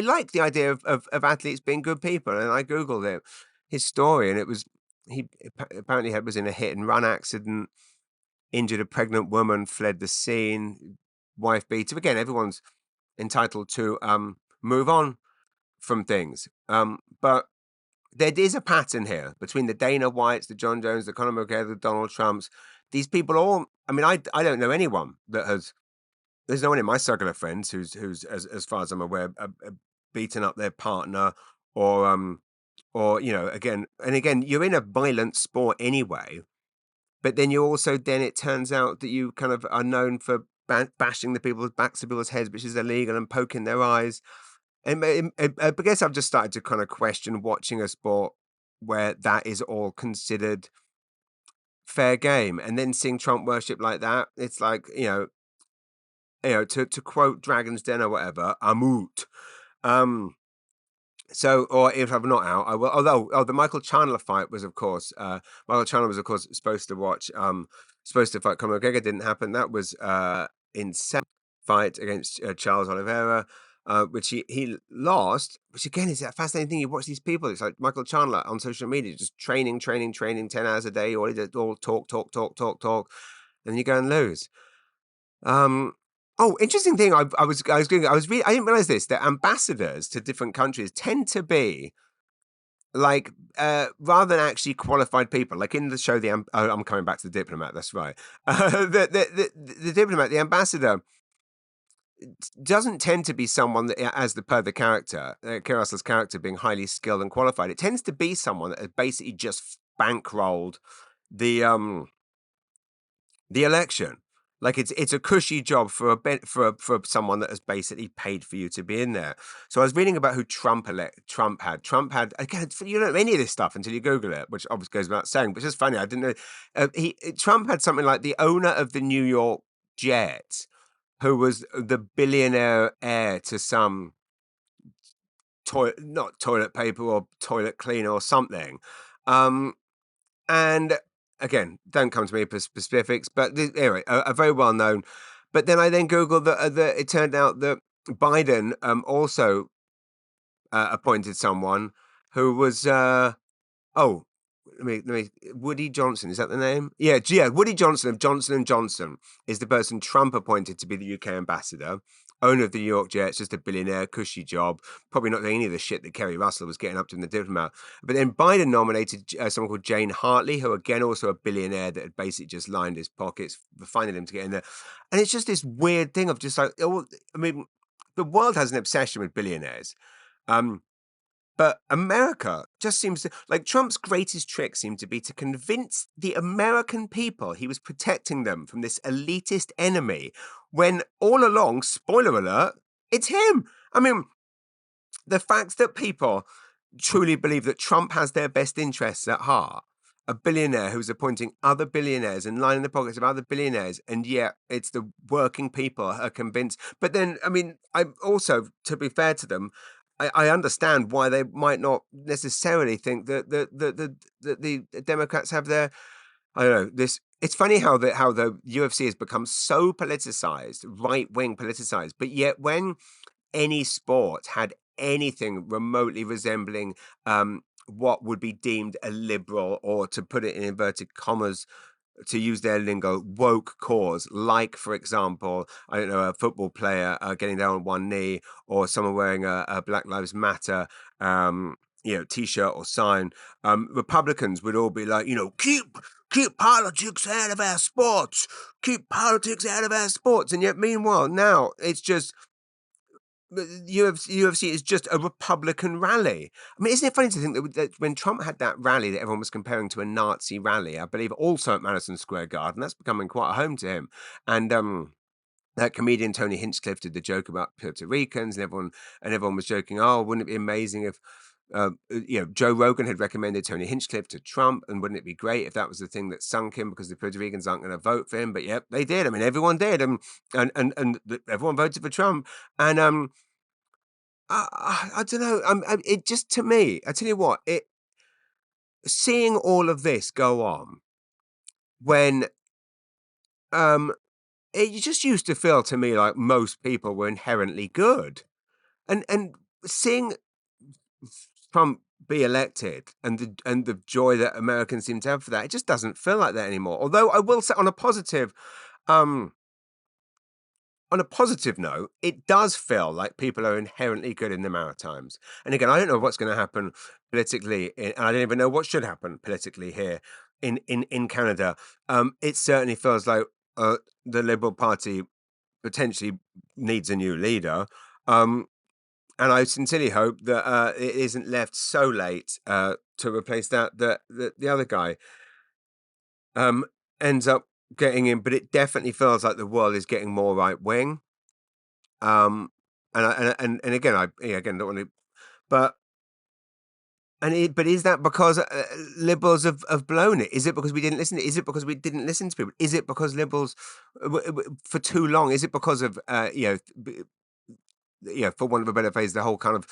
B: like the idea of athletes being good people, and I googled his story, and it was he apparently was in a hit and run accident, injured a pregnant woman, fled the scene, wife beat him. Again, everyone's entitled to move on from things, but there is a pattern here between the Dana Whites, the John Jones, the Conor McGregor, the Donald Trumps. These people all. I mean, I don't know anyone that has. There's no one in my circle of friends who's as far as I'm aware, beaten up their partner or again and again. You're in a violent sport anyway, but then you also then it turns out that you kind of are known for bashing the people's backs of people's heads, which is illegal, and poking their eyes. And I guess I've just started to kind of question watching a sport where that is all considered fair game, and then seeing Trump worship like that. It's like to quote Dragon's Den or whatever, I'm out. So, or if I'm not out, I will. Although, the Michael Chandler fight was, of course, Michael Chandler was, of course, supposed to fight Conor McGregor. Didn't happen. That was in second fight against Charles Oliveira, which he lost. Which again is a fascinating thing. You watch these people. It's like Michael Chandler on social media, just training, 10 hours a day. All he did, all talk, and then you go and lose. Oh, interesting thing. I didn't realize this, that ambassadors to different countries tend to be like, rather than actually qualified people, like in the show, I'm coming back to the Diplomat. That's right. The Diplomat, the ambassador doesn't tend to be someone that, as per the character, Keir Russell's character being highly skilled and qualified. It tends to be someone that has basically just bankrolled the election. Like it's a cushy job for for someone that has basically paid for you to be in there. So I was reading about who Trump had. Trump had, again, you don't know any of this stuff until you Google it, which obviously goes without saying. But it's just funny. I didn't know. Trump had something like the owner of the New York Jets, who was the billionaire heir to some not toilet paper or toilet cleaner or something. And again, don't come to me for specifics, but anyway, a very well known. But then I then googled that it turned out that Biden also appointed someone who was oh let me Woody Johnson, is that the name? Yeah, Woody Johnson of Johnson and Johnson is the person Trump appointed to be the UK ambassador. Owner of the New York Jets, just a billionaire, cushy job, probably not doing any of the shit that Kerry Russell was getting up to in the Diplomat. But then Biden nominated someone called Jane Hartley, who again also a billionaire that had basically just lined his pockets, finding him to get in there. And it's just this weird thing of just like, I mean, the world has an obsession with billionaires. But America just seems to, like, Trump's greatest trick seemed to be to convince the American people he was protecting them from this elitist enemy, when all along, spoiler alert, it's him. I mean, the fact that people truly believe that Trump has their best interests at heart, a billionaire who's appointing other billionaires and lining the pockets of other billionaires, and yet it's the working people are convinced. But then, I mean, I also, to be fair to them, I understand why they might not necessarily think that the Democrats have their, I don't know, this. It's funny how the UFC has become so politicized, right wing politicized, but yet when any sport had anything remotely resembling what would be deemed a liberal, or to put it in inverted commas, to use their lingo, woke cause, like, for example, I don't know, a football player getting down on one knee, or someone wearing a Black Lives Matter, T-shirt or sign. Republicans would all be like, keep politics out of our sports, keep politics out of our sports, and yet meanwhile now it's just UFC is just a Republican rally. I mean, isn't it funny to think that when Trump had that rally that everyone was comparing to a Nazi rally, I believe also at Madison Square Garden, that's becoming quite a home to him. And that comedian Tony Hinchcliffe did the joke about Puerto Ricans, and everyone was joking, oh, wouldn't it be amazing if Joe Rogan had recommended Tony Hinchcliffe to Trump, and wouldn't it be great if that was the thing that sunk him because the Puerto Ricans aren't going to vote for him? But yep, they did. I mean, everyone did, and everyone voted for Trump, and I don't know. It just, to me, I tell you what, seeing all of this go on when it just used to feel to me like most people were inherently good, and seeing Trump be elected and the joy that Americans seem to have for that, it just doesn't feel like that anymore. Although I will say um, on a positive note, it does feel like people are inherently good in the Maritimes. And again, I don't know what's going to happen politically, and I don't even know what should happen politically here in Canada. It certainly feels like the Liberal Party potentially needs a new leader. And I sincerely hope that it isn't left so late to replace that the other guy um, ends up getting in. But it definitely feels like the world is getting more right wing. Um, and again, again, don't want to, but but is that because liberals have blown it? Is it because we didn't listen? Is it because we didn't listen to people? Is it because liberals for too long? Is it because of for want of a better phrase, the whole kind of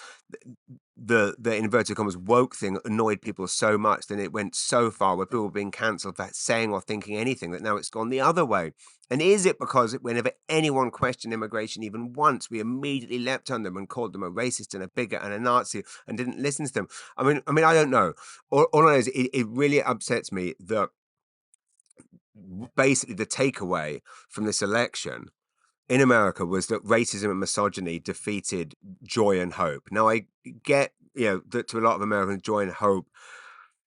B: the inverted commas woke thing annoyed people so much, then it went so far where people were being cancelled for saying or thinking anything, that now it's gone the other way? And is it because whenever anyone questioned immigration even once, we immediately leapt on them and called them a racist and a bigot and a Nazi and didn't listen to them? I mean, I don't know. All I know is it really upsets me that basically the takeaway from this election in America was that racism and misogyny defeated joy and hope. Now, I get, that to a lot of Americans, joy and hope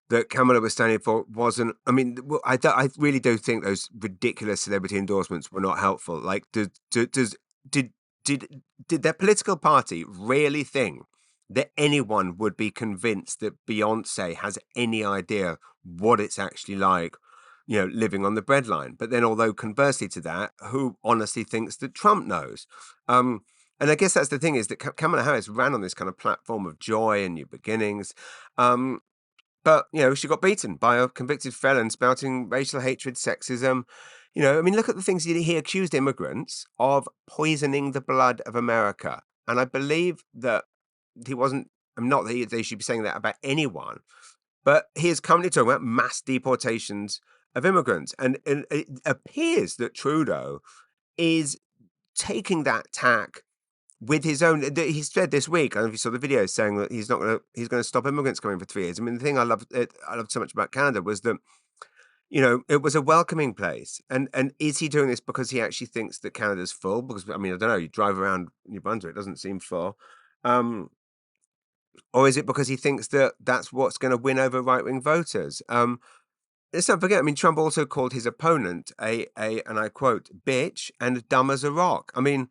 B: that Kamala was standing for wasn't. I mean, I really do think those ridiculous celebrity endorsements were not helpful. Like, did did their political party really think that anyone would be convinced that Beyonce has any idea what it's actually like, living on the breadline? But then, although conversely to that, who honestly thinks that Trump knows? And I guess that's the thing, is that Kamala Harris ran on this kind of platform of joy and new beginnings. But, she got beaten by a convicted felon spouting racial hatred, sexism. I mean, look at the things he accused immigrants of poisoning the blood of America. And I believe that he wasn't, I'm not that they should be saying that about anyone, but he is currently talking about mass deportations of immigrants. And it appears that Trudeau is taking that tack with his own. He said this week, I don't know if you saw the video, saying that he's going to stop immigrants coming for 3 years. I mean, the thing I loved so much about Canada was that, it was a welcoming place. And is he doing this because he actually thinks that Canada's full? Because, I mean, I don't know, you drive around New Brunswick, it doesn't seem full. Or is it because he thinks that that's what's going to win over right-wing voters? Let's not forget, I mean, Trump also called his opponent and I quote, bitch and dumb as a rock. I mean,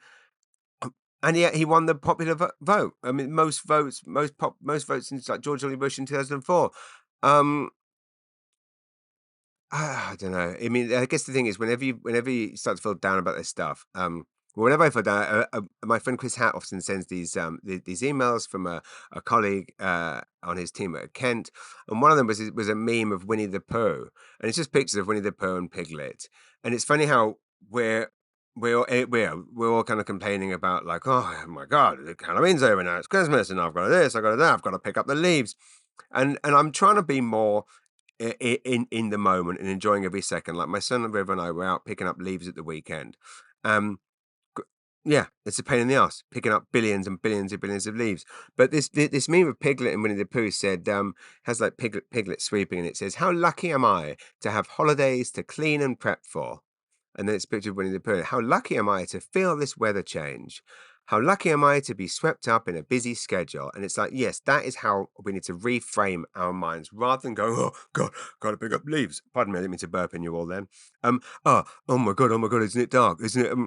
B: and yet he won the popular vote. I mean, most votes since like George W. Bush in 2004. I don't know. I mean, I guess the thing is, whenever you start to feel down about this stuff, whenever I feel down, my friend Chris Hatt often sends these emails from a colleague on his team at Kent, and one of them was a meme of Winnie the Pooh, and it's just pictures of Winnie the Pooh and Piglet, and it's funny how we're all kind of complaining about, like, oh my God, Halloween's over now, it's Christmas, and I've got this, I've got that, I've got to pick up the leaves, and I'm trying to be more in the moment and enjoying every second. Like my son River and I were out picking up leaves at the weekend. Yeah, it's a pain in the ass picking up billions and billions and billions of leaves. But this meme of Piglet and Winnie the Pooh said has like Piglet sweeping, and it says, "How lucky am I to have holidays to clean and prep for?" And then it's a picture of Winnie the Pooh. How lucky am I to feel this weather change? How lucky am I to be swept up in a busy schedule? And it's like, yes, that is how we need to reframe our minds rather than going, oh God, gotta pick up leaves. Pardon me, I didn't mean to burp in you all then. Oh my God, isn't it dark? Isn't it?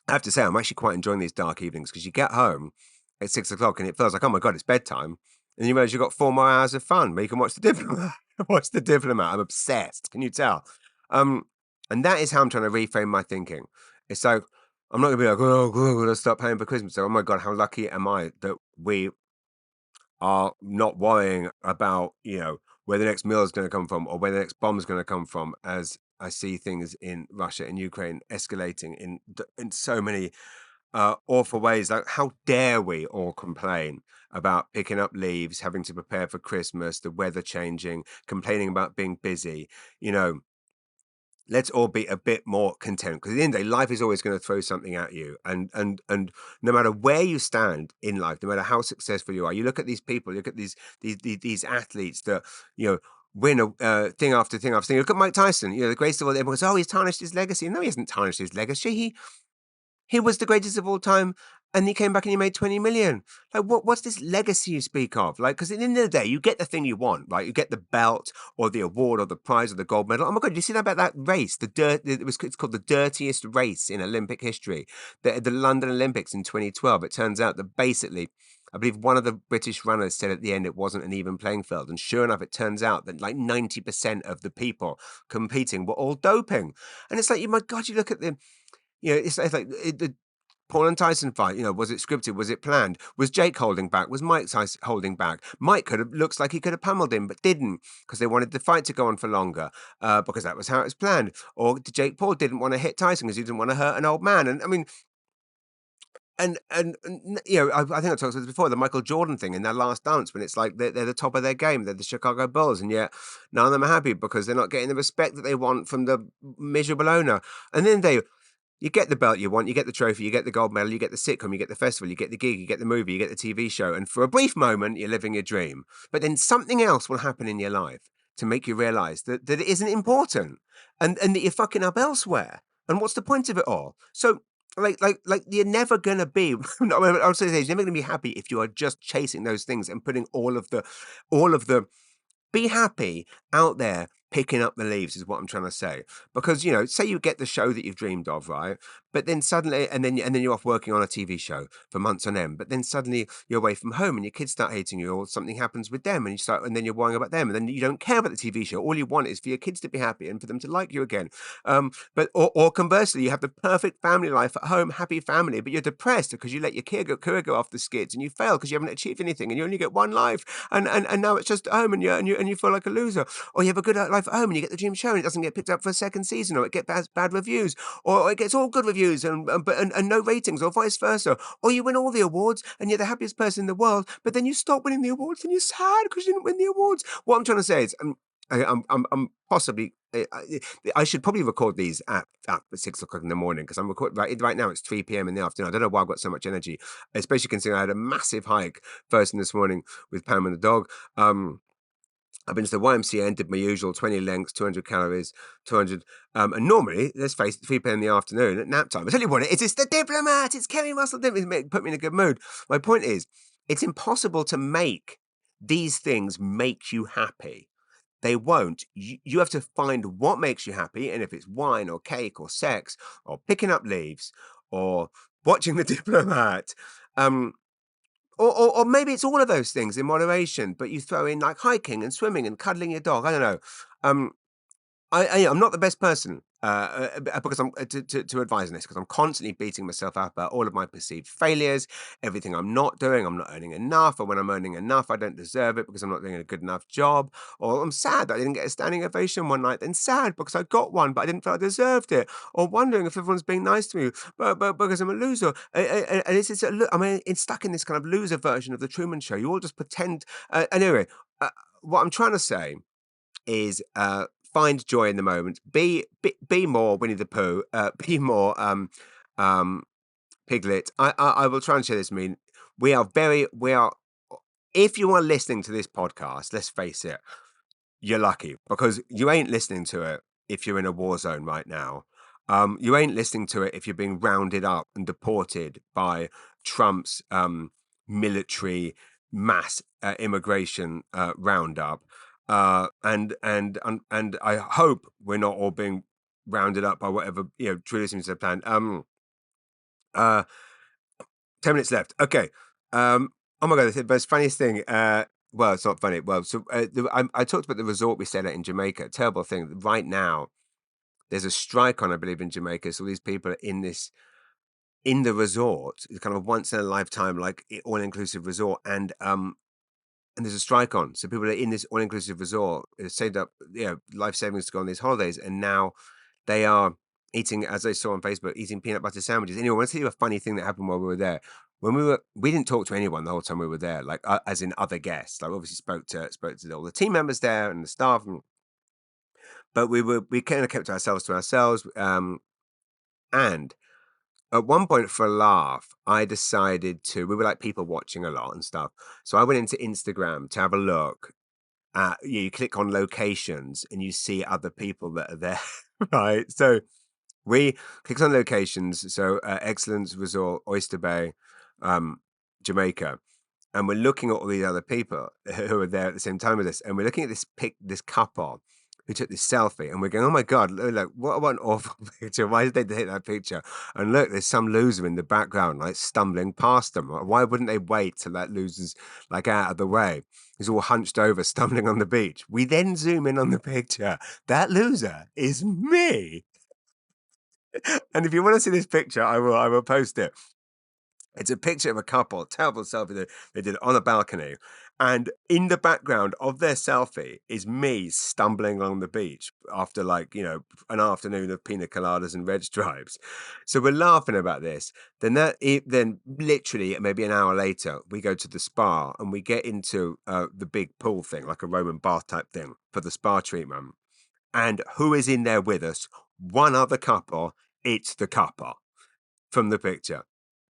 B: I have to say, I'm actually quite enjoying these dark evenings because you get home at 6 o'clock and it feels like, oh my God, it's bedtime. And you realize you've got 4 more hours of fun where you can watch the Diplomat. Watch the Diplomat. I'm obsessed. Can you tell? Um, and that is how I'm trying to reframe my thinking. It's like, I'm not going to be like, oh, God, let's start paying for Christmas. So, oh my God, how lucky am I that we are not worrying about, where the next meal is going to come from or where the next bomb is going to come from, as I see things in Russia and Ukraine escalating in so many awful ways. Like, how dare we all complain about picking up leaves, having to prepare for Christmas, the weather changing, complaining about being busy? You know, let's all be a bit more content, because at the end of the day, life is always going to throw something at you, and no matter where you stand in life, no matter how successful you are, you look at these people, you look at these athletes that win thing after thing after thing. Look at Mike Tyson, the greatest of all. Everyone goes, oh, he's tarnished his legacy. No, he hasn't tarnished his legacy. He was the greatest of all time, and he came back and he made 20 million. Like, what's this legacy you speak of? Like, because at the end of the day, you get the thing you want, right? You get the belt or the award or the prize or the gold medal. Oh my God, did you see that about that race? It's called the dirtiest race in Olympic history, the London Olympics in 2012. It turns out that basically, I believe one of the British runners said at the end it wasn't an even playing field. And sure enough, it turns out that like 90% of the people competing were all doping. And it's like, my God, you look at the, it's like the Paul and Tyson fight. Was it scripted? Was it planned? Was Jake holding back? Was Mike Tyson holding back? Mike looks like he could have pummeled him, but didn't, because they wanted the fight to go on for longer, because that was how it was planned. Or Jake Paul didn't want to hit Tyson because he didn't want to hurt an old man. And I mean, I think I talked about this before, the Michael Jordan thing in their last dance, when it's like they're the top of their game, they're the Chicago Bulls, and yet none of them are happy because they're not getting the respect that they want from the miserable owner. And then you get the belt you want, you get the trophy, you get the gold medal, you get the sitcom, you get the festival, you get the gig, you get the movie, you get the TV show. And for a brief moment, you're living your dream. But then something else will happen in your life to make you realize that it isn't important, and that you're fucking up elsewhere. And what's the point of it all? So, like you're never gonna be. No, I would say you're never gonna be happy if you are just chasing those things and putting all of the be happy out there picking up the leaves, is what I'm trying to say. Because, say you get the show that you've dreamed of, right? But then suddenly, and then you're off working on a TV show for months on end. But then suddenly you're away from home and your kids start hating you, or something happens with them, and then you're worrying about them, and then you don't care about the TV show. All you want is for your kids to be happy and for them to like you again. Or conversely, you have the perfect family life at home, happy family, but you're depressed because you let your career go off the skids, and you fail because you haven't achieved anything, and you only get one life, and now it's just at home, and you feel like a loser. Or you have a good life at home and you get the dream show and it doesn't get picked up for a second season, or it gets bad reviews, or it gets all good reviews and no ratings, or vice versa. Or you win all the awards and you're the happiest person in the world, but then you stop winning the awards and you're sad because you didn't win the awards. What I'm trying to say is, I'm possibly. I should probably record these at 6 o'clock in the morning, because I'm recording right now. It's 3 p.m. in the afternoon. I don't know why I've got so much energy, especially considering I had a massive hike first thing this morning with Pam and the dog. I've been to the YMCA and did my usual 20 lengths, 200 calories, 200. And normally, let's face it, 3 p.m. in the afternoon at nap time. I tell you what, it's the Diplomat. It's Kerry Russell Diplomat. Put me in a good mood. My point is, it's impossible to make these things make you happy. They won't. You have to find what makes you happy. And if it's wine or cake or sex or picking up leaves or watching the Diplomat, or maybe it's all of those things in moderation, but you throw in like hiking and swimming and cuddling your dog. I don't know. Um, I'm not the best person because I'm to advise on this, because I'm constantly beating myself up about all of my perceived failures, everything I'm not doing. I'm not earning enough, or when I'm earning enough, I don't deserve it because I'm not doing a good enough job. Or I'm sad that I didn't get a standing ovation one night, then sad because I got one, but I didn't feel I deserved it. Or wondering if everyone's being nice to me, but because I'm a loser. And it's stuck in this kind of loser version of the Truman Show. You all just pretend. Anyway, what I'm trying to say is find joy in the moment. Be more Winnie the Pooh. Be more um Piglet. I will try and share this. I mean, we are. If you are listening to this podcast, let's face it, you're lucky because you ain't listening to it if you're in a war zone right now. You ain't listening to it if you're being rounded up and deported by Trump's military mass immigration roundup. And I hope we're not all being rounded up by whatever Trudeau seems to have planned. Uh, 10 minutes left. Okay. Oh my god, the most funniest thing. Well, it's not funny. Well, so I talked about the resort we stayed at in Jamaica. Terrible thing. Right now, there's a strike on, I believe, in Jamaica. So these people are in the resort. It's kind of once in a lifetime, like all inclusive resort, and there's a strike on. So people are in this all inclusive resort, saved up, life savings to go on these holidays, and now they are eating, as I saw on Facebook, eating peanut butter sandwiches. Anyway, I want to tell you a funny thing that happened while we were there. When we didn't talk to anyone the whole time we were there, like as in other guests. Like obviously spoke to all the team members there and the staff, but we kind of kept ourselves to ourselves. And at one point, for a laugh, I decided to. We were like people watching a lot and stuff, so I went into Instagram to have a look. You click on locations and you see other people that are there, right? So we clicked on locations. So Excellence Resort, Oyster Bay, Jamaica, and we're looking at all these other people who are there at the same time with us, and we're looking at this couple who took this selfie, and we're going, "Oh my god, like what an awful picture! Why did they take that picture?" And look, there's some loser in the background, like stumbling past them. Why wouldn't they wait till that loser's like out of the way? He's all hunched over, stumbling on the beach. We then zoom in on the picture. That loser is me. And if you want to see this picture, I will post it. It's a picture of a couple, terrible selfie that they did on a balcony. And in the background of their selfie is me stumbling along the beach after an afternoon of pina coladas and red stripes. So we're laughing about this. Then literally maybe an hour later, we go to the spa and we get into the big pool thing, like a Roman bath type thing for the spa treatment. And who is in there with us? One other couple. It's the couple from the picture.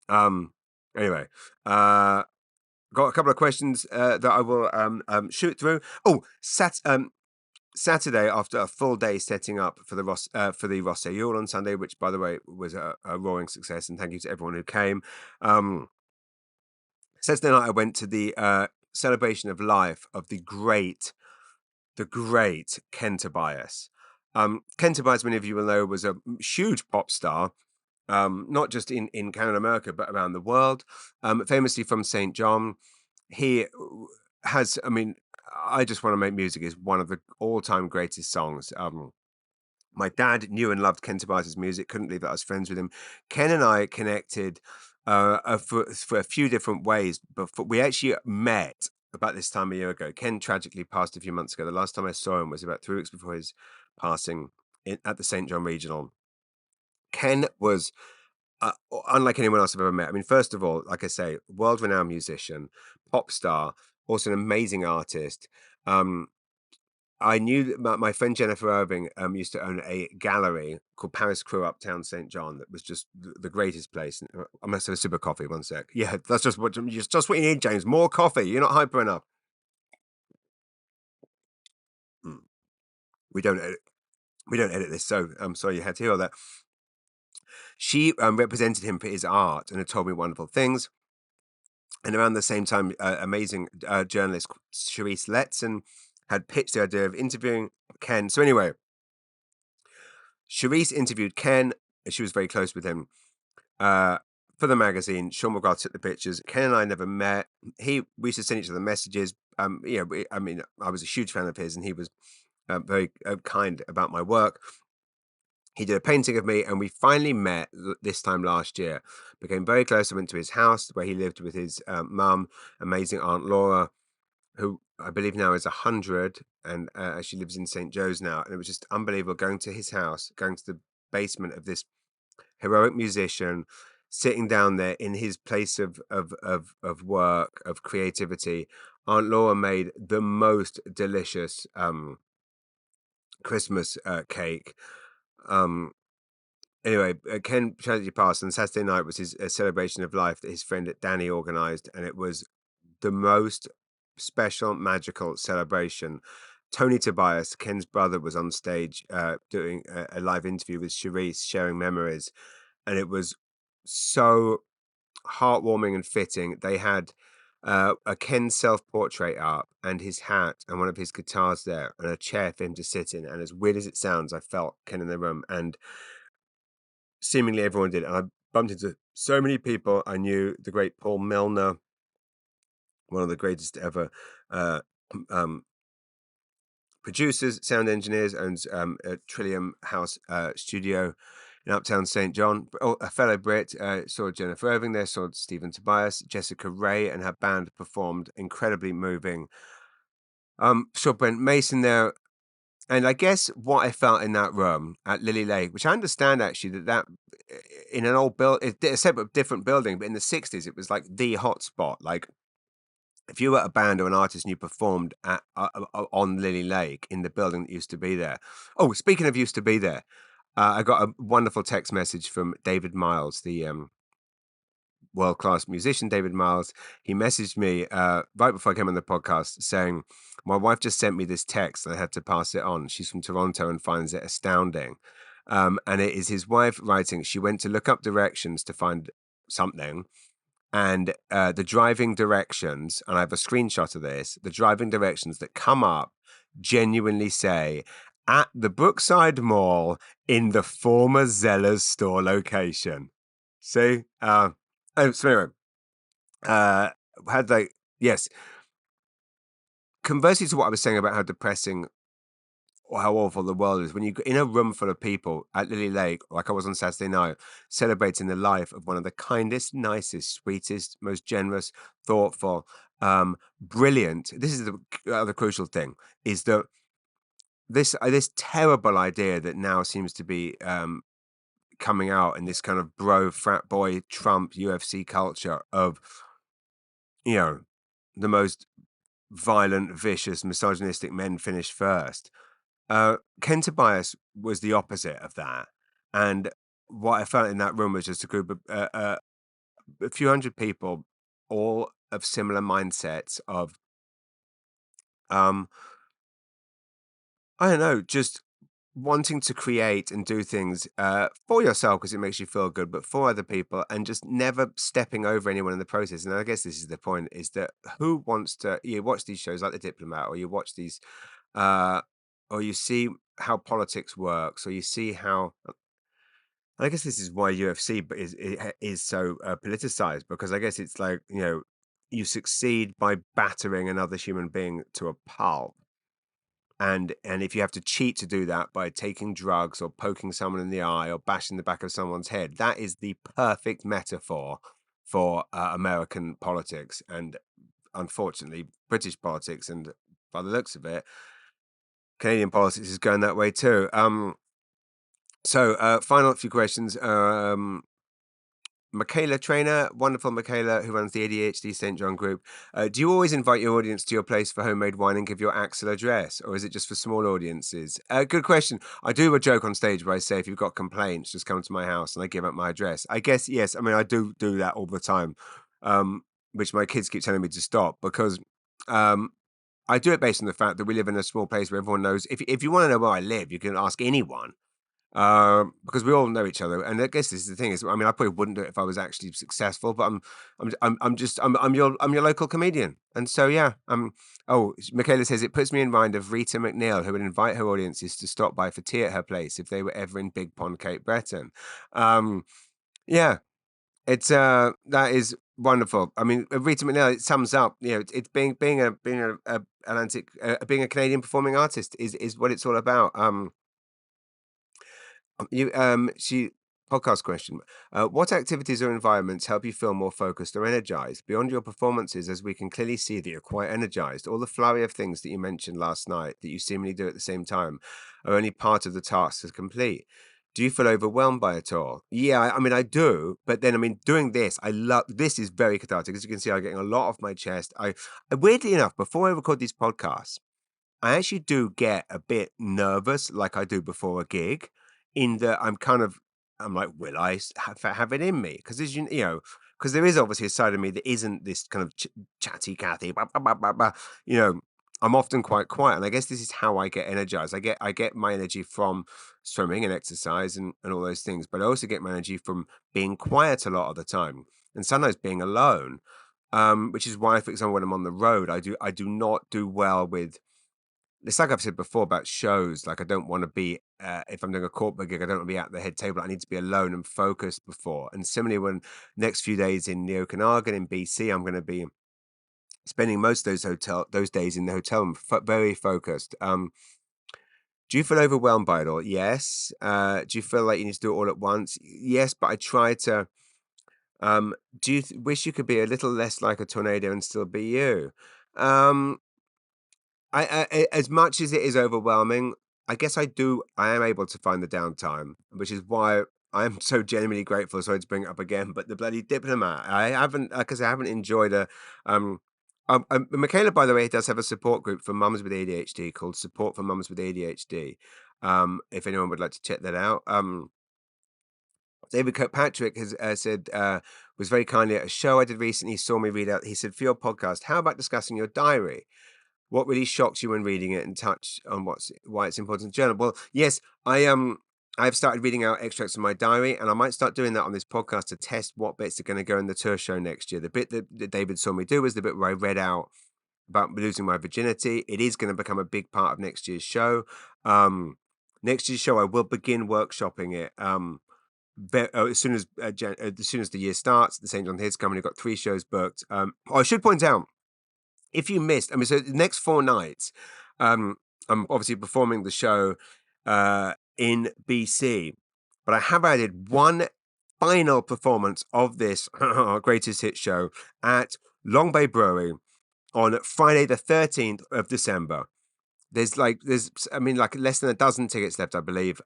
B: Um, anyway, got a couple of questions that I will shoot through. Oh, Saturday, after a full day setting up for the Rothesay on Sunday, which by the way was a roaring success, and thank you to everyone who came. Saturday night I went to the celebration of life of the great Ken Tobias. Ken Tobias, many of you will know, was a huge pop star, not just in Canada, America, but around the world. Famously from St. John. He has, I mean, I Just Want to Make Music is one of the all-time greatest songs. My dad knew and loved Ken Tobias' music, couldn't believe that I was friends with him. Ken and I connected for a few different ways, but we actually met about this time a year ago. Ken tragically passed a few months ago. The last time I saw him was about 3 weeks before his passing at the St. John Regional. Ken was unlike anyone else I've ever met. I mean, first of all, like I say, world-renowned musician, pop star, also an amazing artist. I knew that my friend Jennifer Irving used to own a gallery called Paris Crew Uptown St. John that was just the greatest place. I must have a sip of coffee. One sec. Yeah, that's just what you need, James. More coffee. You're not hyper enough. Mm. We don't edit. We don't edit this, so I'm sorry you had to hear all that. She represented him for his art and had told me wonderful things. And around the same time, amazing journalist Charisse Letson had pitched the idea of interviewing Ken. So anyway, Charisse interviewed Ken. She was very close with him for the magazine. Sean McGrath took the pictures. Ken and I never met. We used to send each other messages. I was a huge fan of his, and he was very kind about my work. He did a painting of me, and we finally met this time last year. Became very close. I went to his house where he lived with his mum, amazing Aunt Laura, who I believe now is 100, and she lives in St. Joe's now. And it was just unbelievable going to his house, going to the basement of this heroic musician, sitting down there in his place of work, of creativity. Aunt Laura made the most delicious Christmas cake. Anyway, Ken tragedy passed, and Saturday night was his celebration of life that his friend Danny organised, and it was the most special, magical celebration. Tony Tobias, Ken's brother, was on stage doing a live interview with Charisse, sharing memories, and it was so heartwarming and fitting. They had a Ken self-portrait up and his hat and one of his guitars there and a chair for him to sit in. And as weird as it sounds, I felt Ken in the room, and seemingly everyone did. And I bumped into so many people. I knew the great Paul Milner, one of the greatest ever uh, um, producers, sound engineers, owns a Trillium House studio in Uptown St. John. Oh, a fellow Brit, saw Jennifer Irving there, saw Stephen Tobias, Jessica Ray and her band performed, incredibly moving. Saw Brent Mason there. And I guess what I felt in that room at Lily Lake, which I understand actually that in an old build, a separate different building, but in the 60s, it was like the hot spot. Like if you were a band or an artist and you performed on Lily Lake in the building that used to be there. Oh, speaking of used to be there, I got a wonderful text message from David Miles, the world-class musician David Miles. He messaged me right before I came on the podcast saying, my wife just sent me this text and I had to pass it on. She's from Toronto and finds it astounding. And it is his wife writing, she went to look up directions to find something. And the driving directions, and I have a screenshot of this, the driving directions that come up genuinely say, at the Brookside Mall in the former Zeller's store location. See? So anyway, had they, yes. Conversely to what I was saying about how depressing or how awful the world is, when you're in a room full of people at Lily Lake, like I was on Saturday night, celebrating the life of one of the kindest, nicest, sweetest, most generous, thoughtful, brilliant. This is the other crucial thing: is that this terrible idea that now seems to be coming out in this kind of bro frat boy Trump UFC culture of, you know, the most violent, vicious, misogynistic men finish first. Ken Tobias was the opposite of that, and what I felt in that room was just a group of a few hundred people, all of similar mindsets of um, I don't know, just wanting to create and do things for yourself because it makes you feel good, but for other people, and just never stepping over anyone in the process. And I guess this is the point: is that who wants to? You watch these shows like The Diplomat, or you watch these, uh, or you see how politics works, or you see how. I guess this is why UFC is so politicized, because I guess it's like, you succeed by battering another human being to a pulp, and if you have to cheat to do that by taking drugs or poking someone in the eye or bashing the back of someone's head, that is the perfect metaphor for American politics and, unfortunately, British politics, and by the looks of it, Canadian politics is going that way too. So final few questions. Michaela Trainer, wonderful Michaela, who runs the ADHD St. John group. Do you always invite your audience to your place for homemade wine and give your actual address, or is it just for small audiences? Good question. I do a joke on stage where I say, if you've got complaints, just come to my house, and I give up my address. I guess, yes, I mean, I do that all the time, which my kids keep telling me to stop, because I do it based on the fact that we live in a small place where everyone knows. If you want to know where I live, you can ask anyone. Because we all know each other, and I guess this is the thing: is, I mean, I probably wouldn't do it if I was actually successful, but I'm your local comedian, and so yeah. Oh, Michaela says it puts me in mind of Rita MacNeil, who would invite her audiences to stop by for tea at her place if they were ever in Big Pond, Cape Breton. Yeah, it's that is wonderful. I mean, Rita MacNeil, it sums up, it's being a Atlantic, being a Canadian performing artist is what it's all about. She podcast question. What activities or environments help you feel more focused or energized beyond your performances, as we can clearly see that you're quite energized? All the flurry of things that you mentioned last night that you seemingly do at the same time are only part of the task to complete. Do you feel overwhelmed by it all? Yeah, I mean, I do. But then, I mean, doing this, I love, this is very cathartic. As you can see, I'm getting a lot off my chest. Weirdly enough, before I record these podcasts, I actually do get a bit nervous, like I do before a gig, in that I'm kind of I'm like, will I have it in me? Because as because there is obviously a side of me that isn't this kind of chatty Cathy, blah, blah, blah, blah, blah. You know, I'm often quite quiet, and I guess this is how I get energized. I get my energy from swimming and exercise and all those things, but I also get my energy from being quiet a lot of the time, and sometimes being alone. Which is why, for example, when I'm on the road, I do not do well with. It's like I've said before about shows. Like I don't want to be if I'm doing a corporate gig, I don't want to be at the head table. I need to be alone and focused before. And similarly, when next few days in the Okanagan in BC, I'm going to be spending most of those days in the hotel. I'm very focused. Do you feel overwhelmed by it all? Yes. Do you feel like you need to do it all at once? Yes, but I try to. Do you wish you could be a little less like a tornado and still be you? Um, as much as it is overwhelming, I guess I am able to find the downtime, which is why I'm so genuinely grateful. Sorry to bring it up again, but the bloody Diplomat, I haven't, because I haven't enjoyed um, Michaela, by the way, does have a support group for mums with ADHD called Support for Mums with ADHD. If anyone would like to check that out. David Kirkpatrick has said, was very kindly at a show I did recently, saw me read out. He said, for your podcast, how about discussing your diary? What really shocks you when reading it, and touch on why it's important to journal? Well, yes, I've started reading out extracts from my diary, and I might start doing that on this podcast to test what bits are going to go in the tour show next year. The bit that David saw me do was the bit where I read out about losing my virginity. It is going to become a big part of next year's show. Next year's show, I will begin workshopping it. As soon as the year starts, the St. John Hits Company got 3 shows booked. I should point out, if you missed, I mean, so the next 4 nights, um, I'm obviously performing the show in BC, but I have added one final performance of this greatest hit show at Long Bay Brewery on Friday, the 13th of December. I mean, like less than a dozen tickets left, I believe.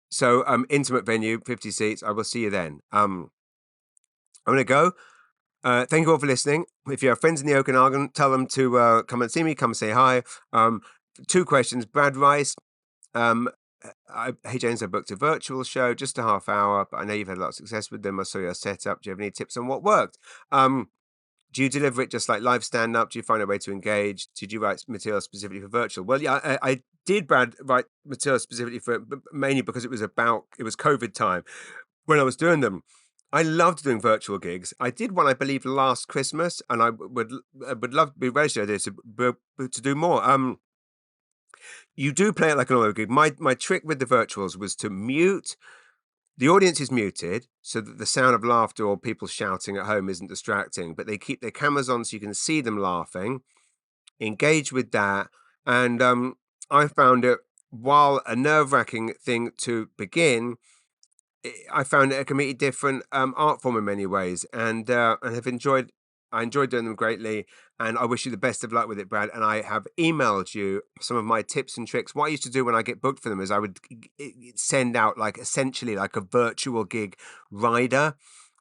B: So intimate venue, 50 seats. I will see you then. I'm gonna go. Thank you all for listening. If you have friends in the Okanagan, tell them to come and see me, come say hi. 2 questions. Brad Rice, um, hey James, I booked a virtual show, just a half hour, but I know you've had a lot of success with them. I saw your setup. Do you have any tips on what worked? Do you deliver it just like live stand up? Do you find a way to engage? Did you write material specifically for virtual? Well, yeah, I did, Brad, write material specifically for it, but mainly because it was COVID time when I was doing them. I loved doing virtual gigs. I did one, I believe, last Christmas, and I would love to be registered to do more. You do play it like an audio gig. My trick with the virtuals was to mute. The audience is muted so that the sound of laughter or people shouting at home isn't distracting, but they keep their cameras on so you can see them laughing. Engage with that, and I found it, while a nerve-wracking thing to begin, I found it a completely different art form in many ways, and have enjoyed. I enjoyed doing them greatly, and I wish you the best of luck with it, Brad. And I have emailed you some of my tips and tricks. What I used to do when I get booked for them is I would send out like essentially like a virtual gig rider.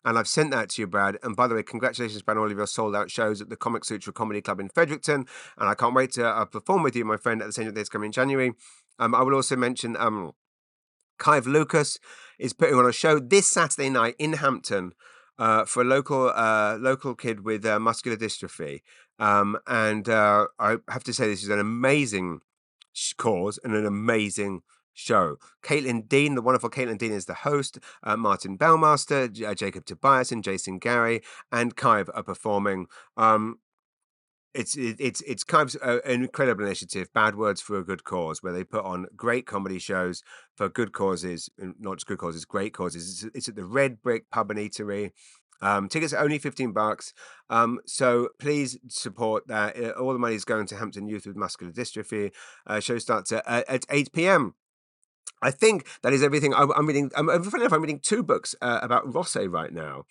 B: And I've sent that to you, Brad. And by the way, congratulations, Brad, on all of your sold out shows at the Comic Sutra Comedy Club in Fredericton. And I can't wait to perform with you, my friend, at the St. John Days coming in January. I will also mention Kive Lucas is putting on a show this Saturday night in Hampton for a local kid with muscular dystrophy. And I have to say, this is an amazing cause and an amazing show. Caitlin Dean, the wonderful Caitlin Dean, is the host. Martin Bellmaster, Jacob Tobias, and Jason Gary, and Kive are performing. It's kind of an incredible initiative, Bad Words for a Good Cause, where they put on great comedy shows for good causes, and not just good causes, great causes. It's at the Red Brick Pub and Eatery. Tickets are only $15. So please support that. All the money is going to Hampton Youth with Muscular Dystrophy. Show starts at 8 p.m. I think that is everything. I'm reading. Funny enough, I'm reading 2 books about Rothesay right now.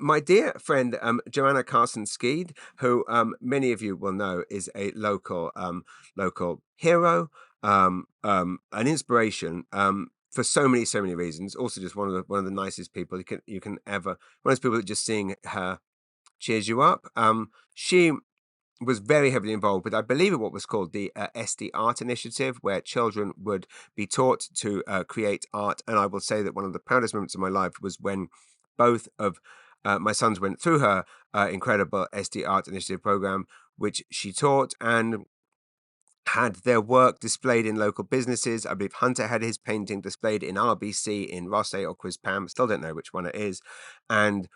B: My dear friend Joanna Carson Skeed, who many of you will know is a local hero, an inspiration for so many reasons. Also, just one of the nicest people you can ever. One of those people that just seeing her cheers you up. She was very heavily involved with, I believe, what was called the SD Art Initiative, where children would be taught to create art. And I will say that one of the proudest moments of my life was when both of my sons went through her incredible SD Art Initiative program, which she taught, and had their work displayed in local businesses. I believe Hunter had his painting displayed in RBC in Rothesay or Quiz Pam. Still don't know which one it is. And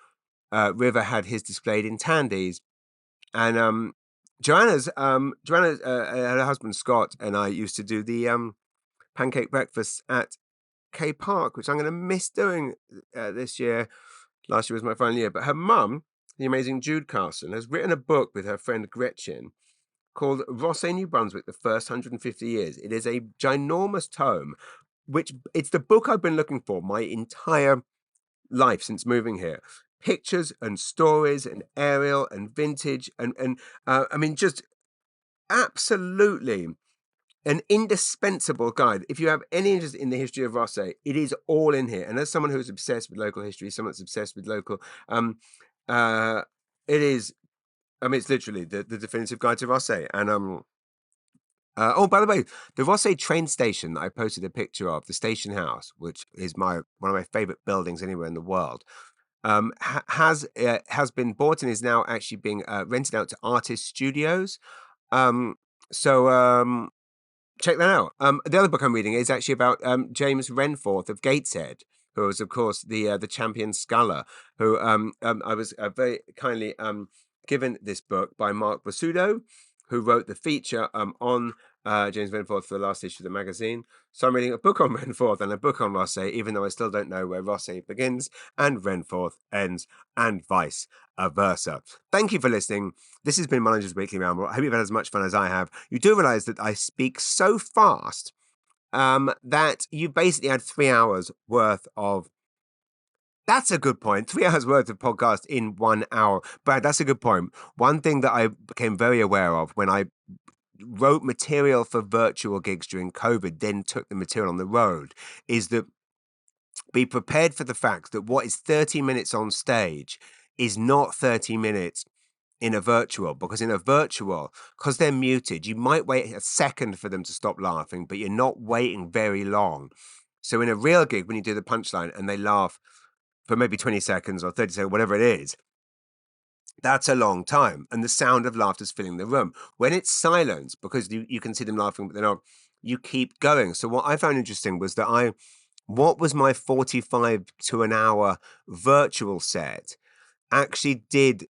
B: River had his displayed in Tandy's. And Joanna's her husband Scott and I used to do the pancake breakfast at K Park, which I'm going to miss doing this year. Last year was my final year. But her mum, the amazing Jude Carson, has written a book with her friend Gretchen called Rothesay, New Brunswick, the First 150 Years. It is a ginormous tome, which it's the book I've been looking for my entire life since moving here. Pictures and stories and aerial and vintage and I mean, just absolutely an indispensable guide. If you have any interest in the history of Rothesay, it is all in here. And as someone who's obsessed with local history, someone that's obsessed with local, it is. I mean, it's literally the definitive guide to Rothesay. And oh, by the way, the Rothesay train station that I posted a picture of, the station house, which is one of my favorite buildings anywhere in the world, has been bought and is now actually being rented out to artist studios. So check that out. The other book I'm reading is actually about James Renforth of Gateshead, who was, of course, the champion sculler, who I was very kindly given this book by Mark Basudo, who wrote the feature on James Renforth for the last issue of the magazine. So I'm reading a book on Renforth and a book on Rothesay, even though I still don't know where Rothesay begins and Renforth ends, and vice versa. Thank you for listening. This has been Mullinger's Weekly Ramble. I hope you've had as much fun as I have. You do realise that I speak so fast that you basically had 3 hours worth of. That's a good point. 3 hours worth of podcast in 1 hour. Brad, that's a good point. One thing that I became very aware of when I wrote material for virtual gigs during COVID, then took the material on the road, is that be prepared for the fact that what is 30 minutes on stage is not 30 minutes in a virtual, because in a virtual, because they're muted, you might wait a second for them to stop laughing, but you're not waiting very long. So in a real gig, when you do the punchline and they laugh for maybe 20 seconds or 30 seconds, whatever it is, that's a long time. And the sound of laughter is filling the room. When it's silence, because you can see them laughing, but they're not, you keep going. So what I found interesting was that what was my 45 to an hour virtual set actually did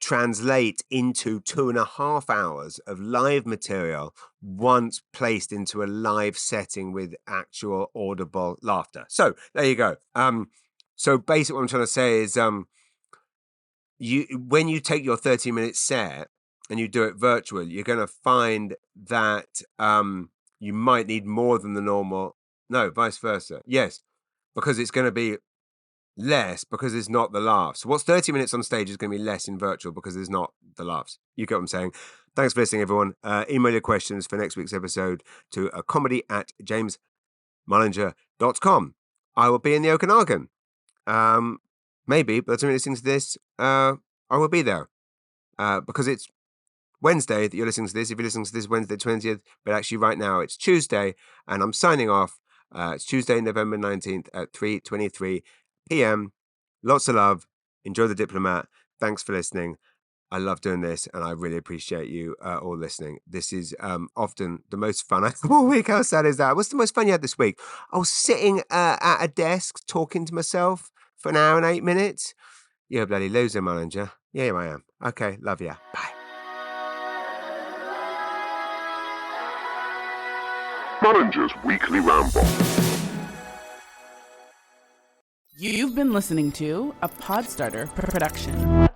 B: translate into 2.5 hours of live material once placed into a live setting with actual audible laughter. So there you go. So basically what I'm trying to say is when you take your 30-minute set and you do it virtual, you're going to find that you might need more than the normal. No, vice versa. Yes, because it's going to be less because there's not the laughs. So what's 30 minutes on stage is going to be less in virtual because there's not the laughs. You get what I'm saying? Thanks for listening, everyone. Email your questions for next week's episode to comedy@jamesmullinger.com. I will be in the Okanagan. Maybe, by the time you're listening to this, I will be there because it's Wednesday that you're listening to this. If you're listening to this Wednesday 20th, but actually right now it's Tuesday, and I'm signing off. It's Tuesday, November 19th at 3:23 p.m. Lots of love. Enjoy the Diplomat. Thanks for listening. I love doing this, and I really appreciate you all listening. This is often the most fun I have all week. How sad is that? What's the most fun you had this week? I was sitting at a desk talking to myself for an hour and 8 minutes. You're a bloody loser, Mullinger. Yeah, I am. Okay, love ya. Bye.
A: Mullinger's Weekly Ramble.
C: You've been listening to a Podstarter production.